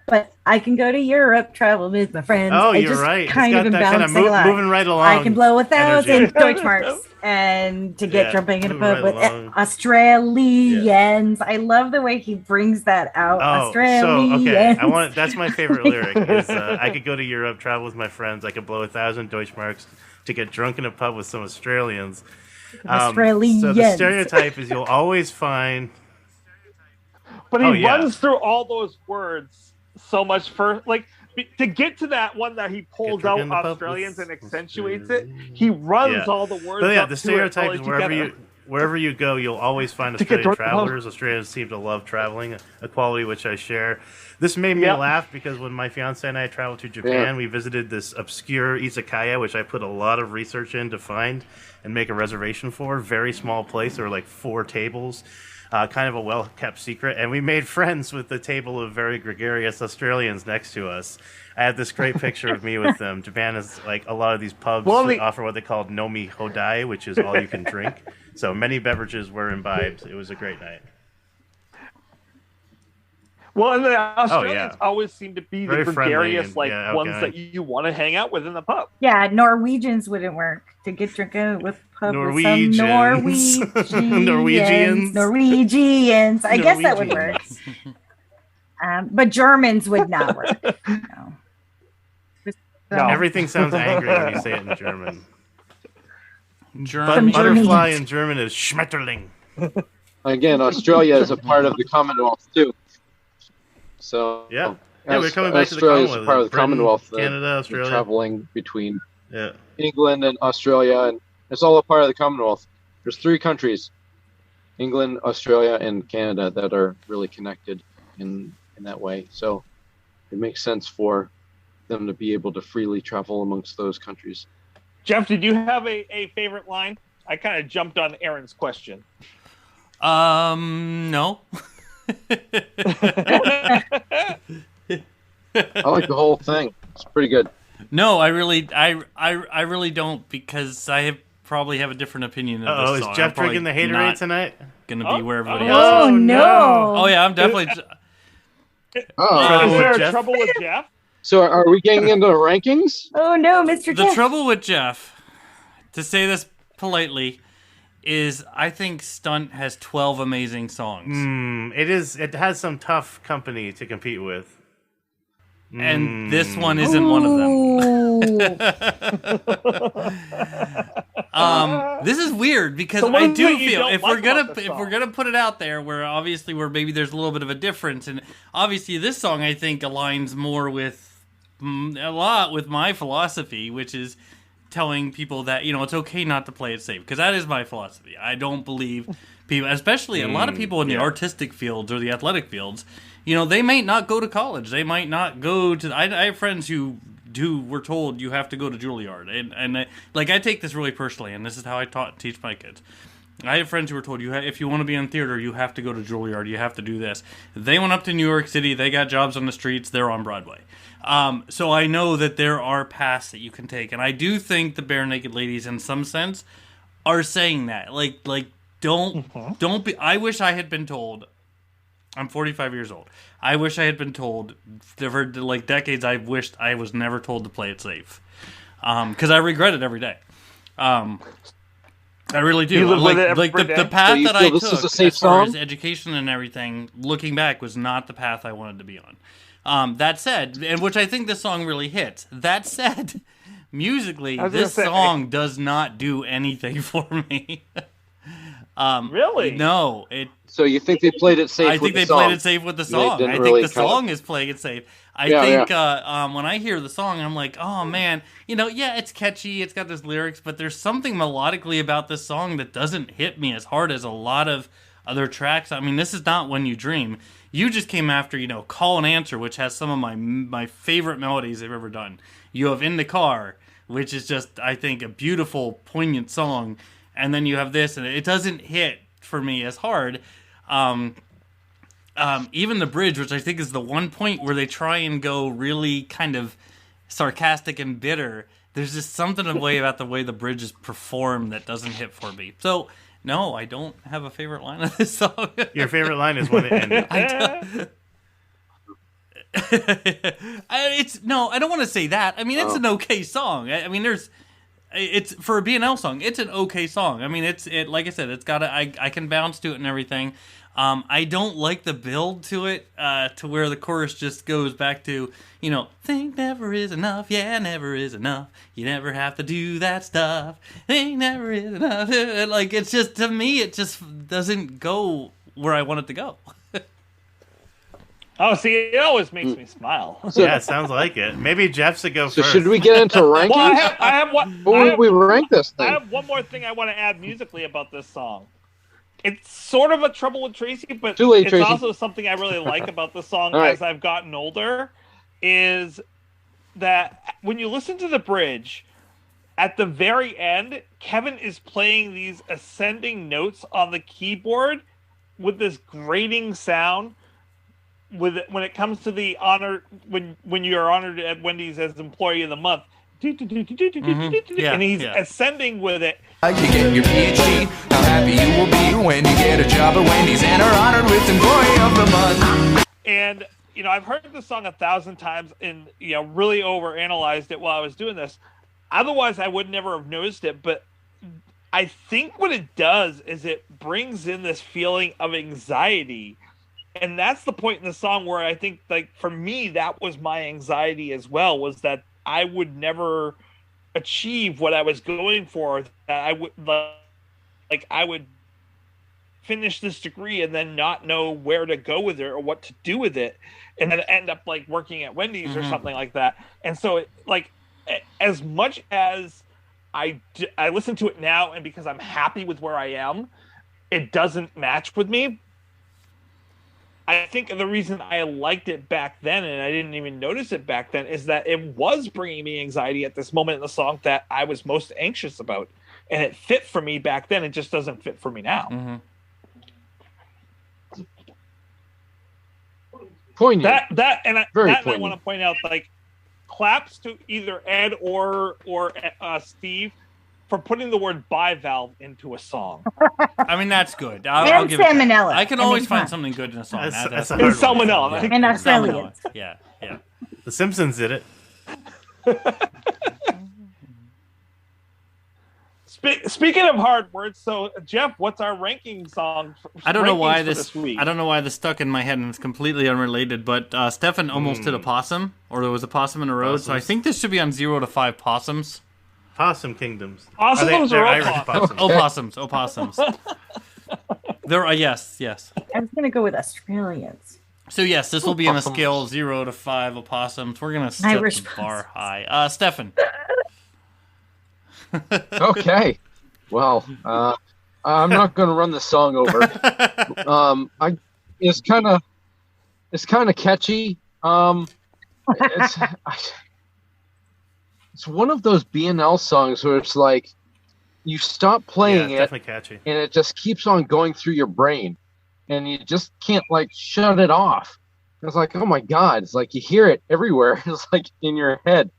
But I can go to Europe, travel with my friends. Oh, I you're just right. Kind of moving right along. I can blow 1,000 Deutschmarks and to get jumping in a pub with Australians. I love the way he brings that out. Australians. That's my favorite lyric. Is I could go to Europe, travel with my friends. I could blow 1,000 Deutschmarks to get drunk in a pub with some Australians. Australians. So the stereotype is you'll always find. But he runs through all those words so much first, like to get to that one that he pulls out Australians and accentuates it. He runs all the words. But the stereotype is wherever you go, you'll always find Australian travelers. Australians seem to love traveling, a quality which I share. This made me laugh because when my fiance and I traveled to Japan, we visited this obscure izakaya, which I put a lot of research in to find and make a reservation for. Very small place. There were like 4 tables. Kind of a well-kept secret, and we made friends with the table of very gregarious Australians next to us. I had this great picture of me with them. Japan is like a lot of these pubs offer what they call nomi hodai, which is all you can drink. So many beverages were imbibed. It was a great night. Well, and the Australians always seem to be very the gregarious, ones that you want to hang out with in the pub. Yeah, Norwegians wouldn't work to get drinking with pub with some Norwegians. Norwegians. I guess that would work. But Germans would not work. No. Everything sounds angry when you say it in German. German. Butterfly in German is Schmetterling. Again, Australia is a part of the Commonwealth too. So we're coming back to the Australia is Commonwealth. part of the Britain, Commonwealth. Canada, Australia, traveling between England and Australia, and it's all a part of the Commonwealth. There's 3 countries: England, Australia, and Canada that are really connected in that way. So it makes sense for them to be able to freely travel amongst those countries. Jeff, did you have a favorite line? I kind of jumped on Aaron's question. No. I like the whole thing. It's pretty good. No, I really don't, because I probably have a different opinion of this song. Is Jeff drinking the haterade tonight? Gonna be where everybody else is. Oh no! Oh yeah, I'm definitely. Is there trouble with Jeff? So are we getting into the rankings? Oh no, Mr. The Jeff. trouble with Jeff, to say this politely, is I think Stunt has 12 amazing songs. It has some tough company to compete with. And this one isn't one of them. This is weird because I do feel if we're gonna put it out there, where maybe there's a little bit of a difference, and obviously this song I think aligns more with a lot with my philosophy, which is telling people that it's okay not to play it safe, because that is my philosophy. I don't believe people, especially a lot of people in the artistic fields or the athletic fields. They may not go to college. They might not go to. I have friends who were told you have to go to Juilliard, and I take this really personally, and this is how I teach my kids. I have friends who were told if you want to be in theater, you have to go to Juilliard. You have to do this. They went up to New York City. They got jobs on the streets. They're on Broadway. So I know that there are paths that you can take, and I do think the Bare Naked Ladies, in some sense, are saying that. Don't be. I wish I had been told. I'm 45 years old. I wish I had been told, for decades, I wished I was never told to play it safe. Because I regret it every day. I really do. You live with it the path that I took as far as song? education and everything, looking back, was not the path I wanted to be on. That said, and which I think this song really hits, that said, musically, this song does not do anything for me. Really? No. So you think they played it safe? I think they played it safe with the song. I think the song is playing it safe. I think when I hear the song, I'm like, oh man, it's catchy, it's got those lyrics, but there's something melodically about this song that doesn't hit me as hard as a lot of other tracks. I mean, this is not When You Dream. You just came after, Call and Answer, which has some of my favorite melodies they've ever done. You have In the Car, which is just, I think, a beautiful, poignant song. And then you have this, and it doesn't hit for me as hard. Even the bridge, which I think is the one point where they try and go really kind of sarcastic and bitter. There's just something about the way the bridge is performed that doesn't hit for me. So, no, I don't have a favorite line of this song. Your favorite line is when it ended. I don't want to say that. I mean, it's an okay song. I mean, it's for a B&L song. It's an okay song. I mean, like I said, it's got I can bounce to it and everything. I don't like the build to it, to where the chorus just goes back to, think never is enough, yeah, never is enough. You never have to do that stuff. Think never is enough. It's just, to me, it just doesn't go where I want it to go. Oh, see, it always makes me smile. Yeah, it sounds like it. Maybe Jeff should go first. Should we get into rankings? Well, I have one. We rank this thing. I have one more thing I want to add musically about this song. It's sort of a Trouble with Tracy, but it's Tracy. also something I really like about the song right. as I've gotten older, is that when you listen to the bridge, at the very end, Kevin is playing these ascending notes on the keyboard with this grating sound. When it comes to the honor, when you are honored at Wendy's as Employee of the Month, and he's ascending with it. You get your PhD, how happy you will be when you get a job at Wendy's and are honored with Employee of the Month. And I've heard this song 1,000 times and really overanalyzed it while I was doing this. Otherwise, I would never have noticed it. But I think what it does is it brings in this feeling of anxiety. And that's the point in the song where I think, like, for me, that was my anxiety as well, was that I would never achieve what I was going for. That I would finish this degree and then not know where to go with it or what to do with it, and then end up like working at Wendy's or something like that. And so, as much as I listen to it now, and because I'm happy with where I am, it doesn't match with me. I think the reason I liked it back then, and I didn't even notice it back then, is that it was bringing me anxiety at this moment in the song that I was most anxious about. And it fit for me back then. It just doesn't fit for me now. Mm-hmm. Poignant. I want poignant. to point out, like, claps to either Ed or Steve for putting the word bivalve into a song. I mean, that's good. I'll give salmonella. I can always find something good in a song. That's And salmonella. Yeah. And Australians. Yeah. The Simpsons did it. Speaking of hard words, so Jeff, what's our ranking song? I don't know why this week? I don't know why this stuck in my head, and it's completely unrelated. But Stefan almost hit a possum, or there was a possum in a road. So I think this should be on 0 to 5 possums. Possum Kingdoms. Possums They're or Irish opossums? possums. Opossums. There are yes. I was going to go with Australians. So yes, this will be on a scale of 0 to 5 opossums. We're gonna set Irish the bar high. Stefan. Okay. Well, I'm not going to run the song over. It's kind of catchy. It's one of those BNL songs where it's like you stop playing it, definitely catchy, and it just keeps on going through your brain, and you just can't like shut it off. It's like, oh my God! It's like you hear it everywhere. It's like in your head.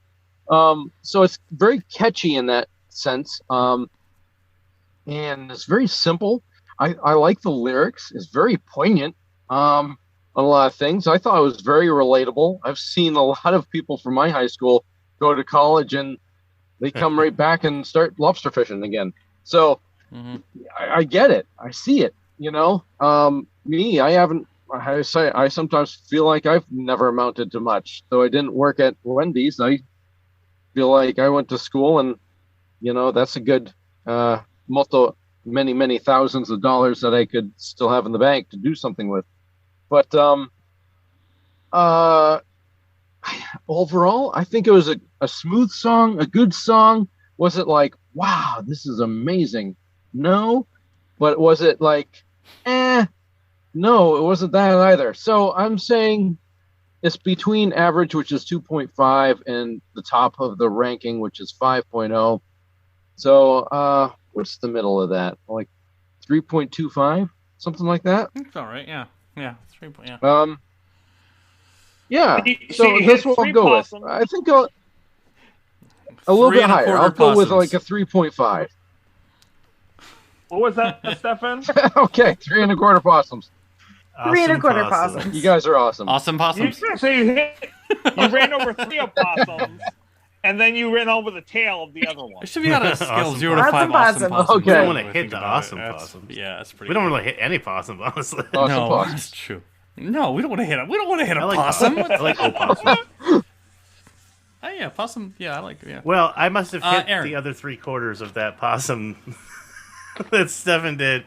So it's very catchy in that sense, and it's very simple. I like the lyrics. It's very poignant on a lot of things. I thought it was very relatable. I've seen a lot of people from my high school go to college and they come right back and start lobster fishing again. So I get it. I see it. Me, I haven't. I sometimes feel like I've never amounted to much. So I didn't work at Wendy's. I feel like I went to school and that's a good many thousands of dollars that I could still have in the bank to do something with. But overall, I think it was a smooth song, a good song. Was it like, wow, this is amazing? No. But was it like, no, it wasn't that either. So I'm saying it's between average, which is 2.5, and the top of the ranking, which is 5.0. So what's the middle of that? Like 3.25, something like that. It's all right. Yeah. 3. Yeah. Yeah. So that's what I'll go with. I think a little bit higher. I'll go with like a 3.5. What was that, Stefan? Okay, 3 1/4 possums. Awesome 3 1/4 possums. You guys are awesome. Awesome possums. You ran over 3 opossums, and then you ran over the tail of the other one. It should be on a scale of 0 to 5 Awesome awesome possums. possums. Okay. We don't want to When I hit think the about awesome it. possums. Yeah, it's pretty. We don't really hit any possums, honestly. Awesome No, possums. that's true. No, we don't want to hit it. We don't want to hit a I like possum. I like opossum. Oh, yeah, possum. Yeah, I like it. Yeah. Well, I must have hit Aaron. the other 3/4 of that possum that Stefan did.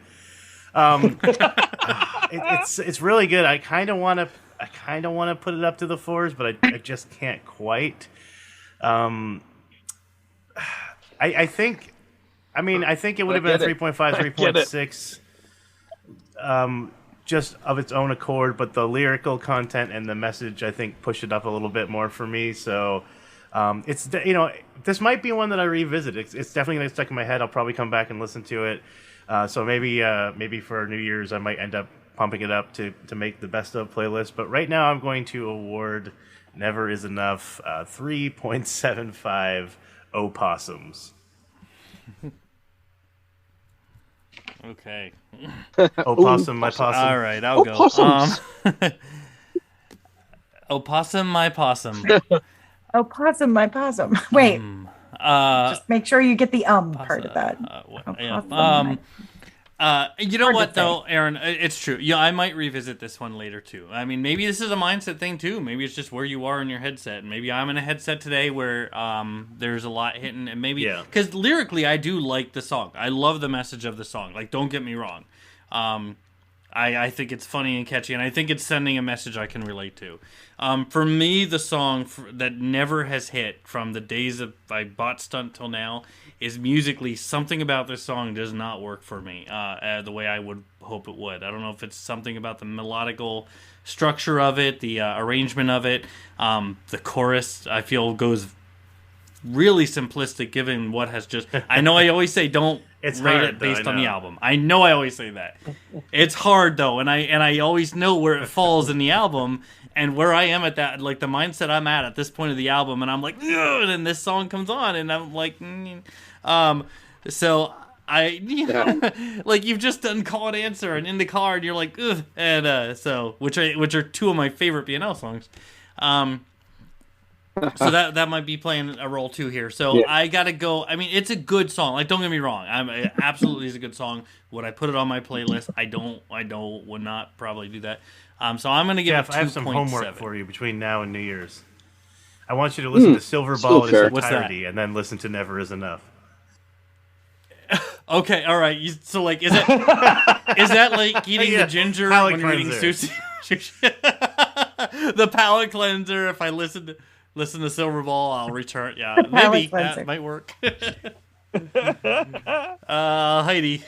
It's really good. I kind of want to put it up to the 4s, but I just can't quite. I think it would have been a 3.5, 3.6, just of its own accord. But the lyrical content and the message, I think, pushed it up a little bit more for me. So it's this might be one that I revisit. It's definitely going to stick in my head. I'll probably come back and listen to it. So maybe for New Year's I might end up pumping it up to make the best of playlist. But right now I'm going to award Never Is Enough 3.75 opossums. Okay. Opossum, my possum. All right, I'll go. Possums. Oh, possum, my possum. Oh, possum, my possum. Wait, just make sure you get the part of that. Yeah. Possum, You know Hard to what say. though, Aaron? It's true. Yeah, I might revisit this one later too. I mean, maybe this is a mindset thing too. Maybe it's just where you are in your headset. And maybe I'm in a headset today where there's a lot hitting, and maybe because lyrically I do like the song. I love the message of the song. Like, don't get me wrong. I think it's funny and catchy, and I think it's sending a message I can relate to. For me, the song that never has hit from the days of I bought Stunt till now is musically something about this song does not work for me the way I would hope it would. I don't know if it's something about the melodical structure of it, the arrangement of it. The chorus, I feel, goes really simplistic given what has just... I know I always say don't rate it based on the album. I know I always say that. It's hard, though, and I always know where it falls in the album and where I am at that, like the mindset I'm at this point of the album, and I'm like, ugh, and then this song comes on, and I'm like, so like you've just done Call and Answer and In the Car, and you're like, ugh, and so which are two of my favorite BNL songs. So that might be playing a role too here. So I gotta go. I mean, it's a good song. Like, don't get me wrong. It absolutely is a good song. Would I put it on my playlist? I don't. Would not probably do that. So I'm gonna give it 2.7. I have some homework for you between now and New Year's. I want you to listen to Silver Ball in its entirety, and then listen to Never Is Enough. Okay, all right. So like, is that like eating the ginger when you're eating sushi? The palate cleanser. If I listen to Silver Ball, I'll return. Yeah, maybe that might work. Heidi.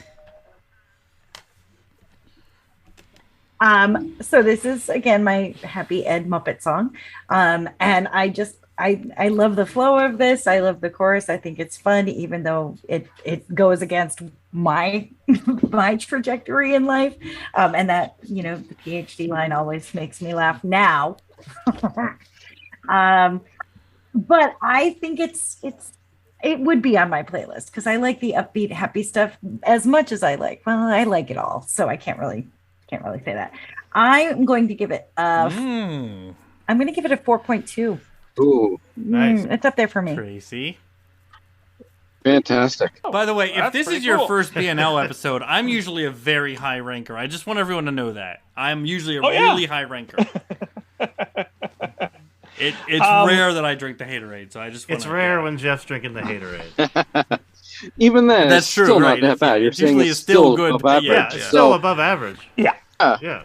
So this is again my Happy Ed Muppet song, and I love the flow of this. I love the chorus. I think it's fun, even though it goes against my my trajectory in life, and that the PhD line always makes me laugh now. But I think it would be on my playlist because I like the upbeat, happy stuff as much as I like it all. So I can't really say that. I'm going to give it I'm going to give it a 4.2. Ooh, nice. It's up there for me. Tracy. Fantastic. By the way, if this is your cool. first BNL episode, I'm usually a very high ranker. I just want everyone to know that. I'm usually a really high ranker. It's rare that I drink the Haterade, so I just want It's rare when Jeff's drinking the Haterade. Even then, That's it's true, still right. not that bad. You're It's saying usually it's still still good, above average. Yeah, it's still above average. Yeah. Yeah.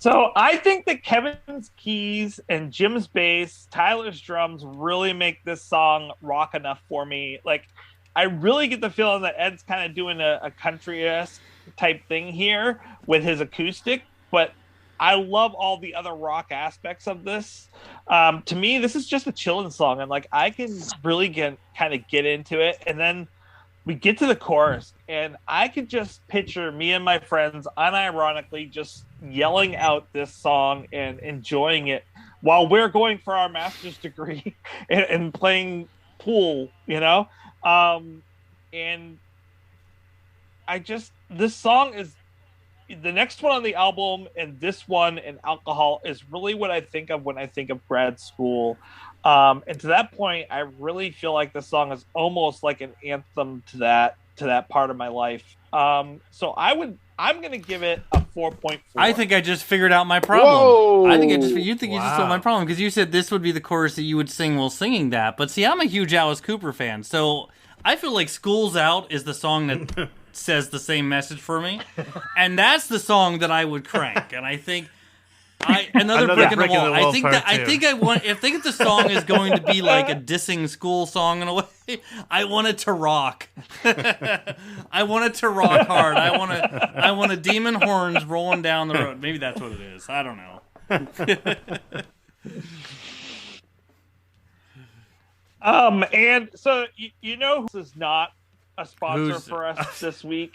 So I think that Kevin's keys and Jim's bass, Tyler's drums really make this song rock enough for me. Like, I really get the feeling that Ed's kind of doing a country-esque type thing here with his acoustic, but I love all the other rock aspects of this. To me, this is just a chilling song, and like I can really get into it. And then we get to the chorus, and I could just picture me and my friends unironically just yelling out this song and enjoying it while we're going for our master's degree and playing pool, and this song is the next one on the album, and this one and Alcohol is really what I think of when I think of grad school. And to that point, I really feel like the song is almost like an anthem to that part of my life. So I'm going to give it a 4.4. I think I just figured out my problem. Whoa. I think you just solved my problem because you said this would be the chorus that you would sing while singing that. But see, I'm a huge Alice Cooper fan, so I feel like School's Out is the song that says the same message for me, and that's the song that I would crank. And I think another brick in the wall. I think if the song is going to be like a dissing school song in a way, I want it to rock. I want it to rock hard. I want a demon horns rolling down the road. Maybe that's what it is. I don't know. And so this is not a sponsor for us this week.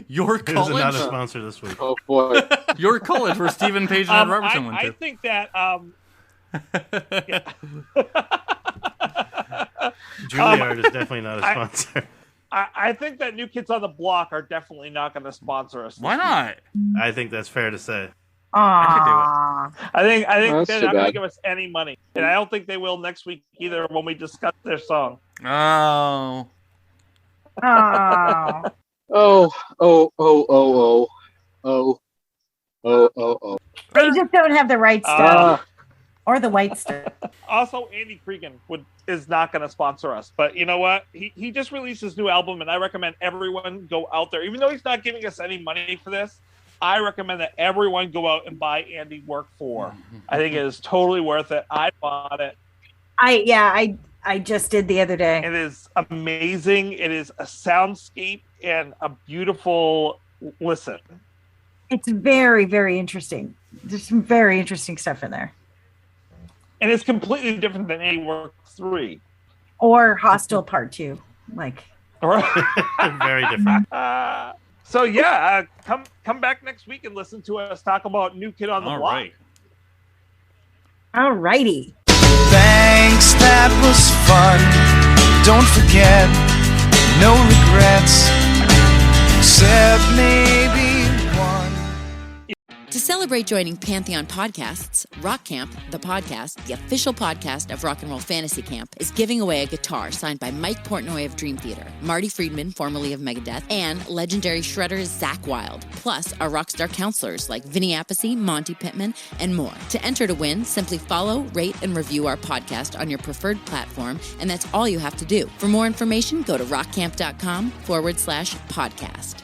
Your This is college? not a sponsor this week. Oh boy. Your college where Stephen Page and Ed Robertson went to. I think that Juilliard is definitely not a sponsor. I think that New Kids on the Block are definitely not going to sponsor us. Why not? I think that's fair to say. Aww. I think That's they're too not going to bad. give us any money, and I don't think they will next week either when we discuss their song. Oh. Aww. Oh. They just don't have the right stuff or the white stuff. Also, Andy Cregan is not going to sponsor us, but you know what? He just released his new album, and I recommend everyone go out there. Even though he's not giving us any money for this, I recommend that everyone go out and buy Andy Work 4. I think it is totally worth it. I bought it. I just did the other day. It is amazing. It is a soundscape and a beautiful listen. It's very, very interesting. There's some very interesting stuff in there. And it's completely different than Andy Work 3. Or Hostel Part 2. Like. Very different. So yeah, come back next week and listen to us talk about New Kid on the All Block. right. All righty. Thanks, that was fun. Don't forget, no regrets, except maybe one. To celebrate joining Pantheon Podcasts, Rock Camp, the podcast, the official podcast of Rock and Roll Fantasy Camp, is giving away a guitar signed by Mike Portnoy of Dream Theater, Marty Friedman, formerly of Megadeth, and legendary shredder Zakk Wylde, plus our rockstar counselors like Vinny Appice, Monty Pittman, and more. To enter to win, simply follow, rate, and review our podcast on your preferred platform, and that's all you have to do. For more information, go to rockcamp.com/podcast.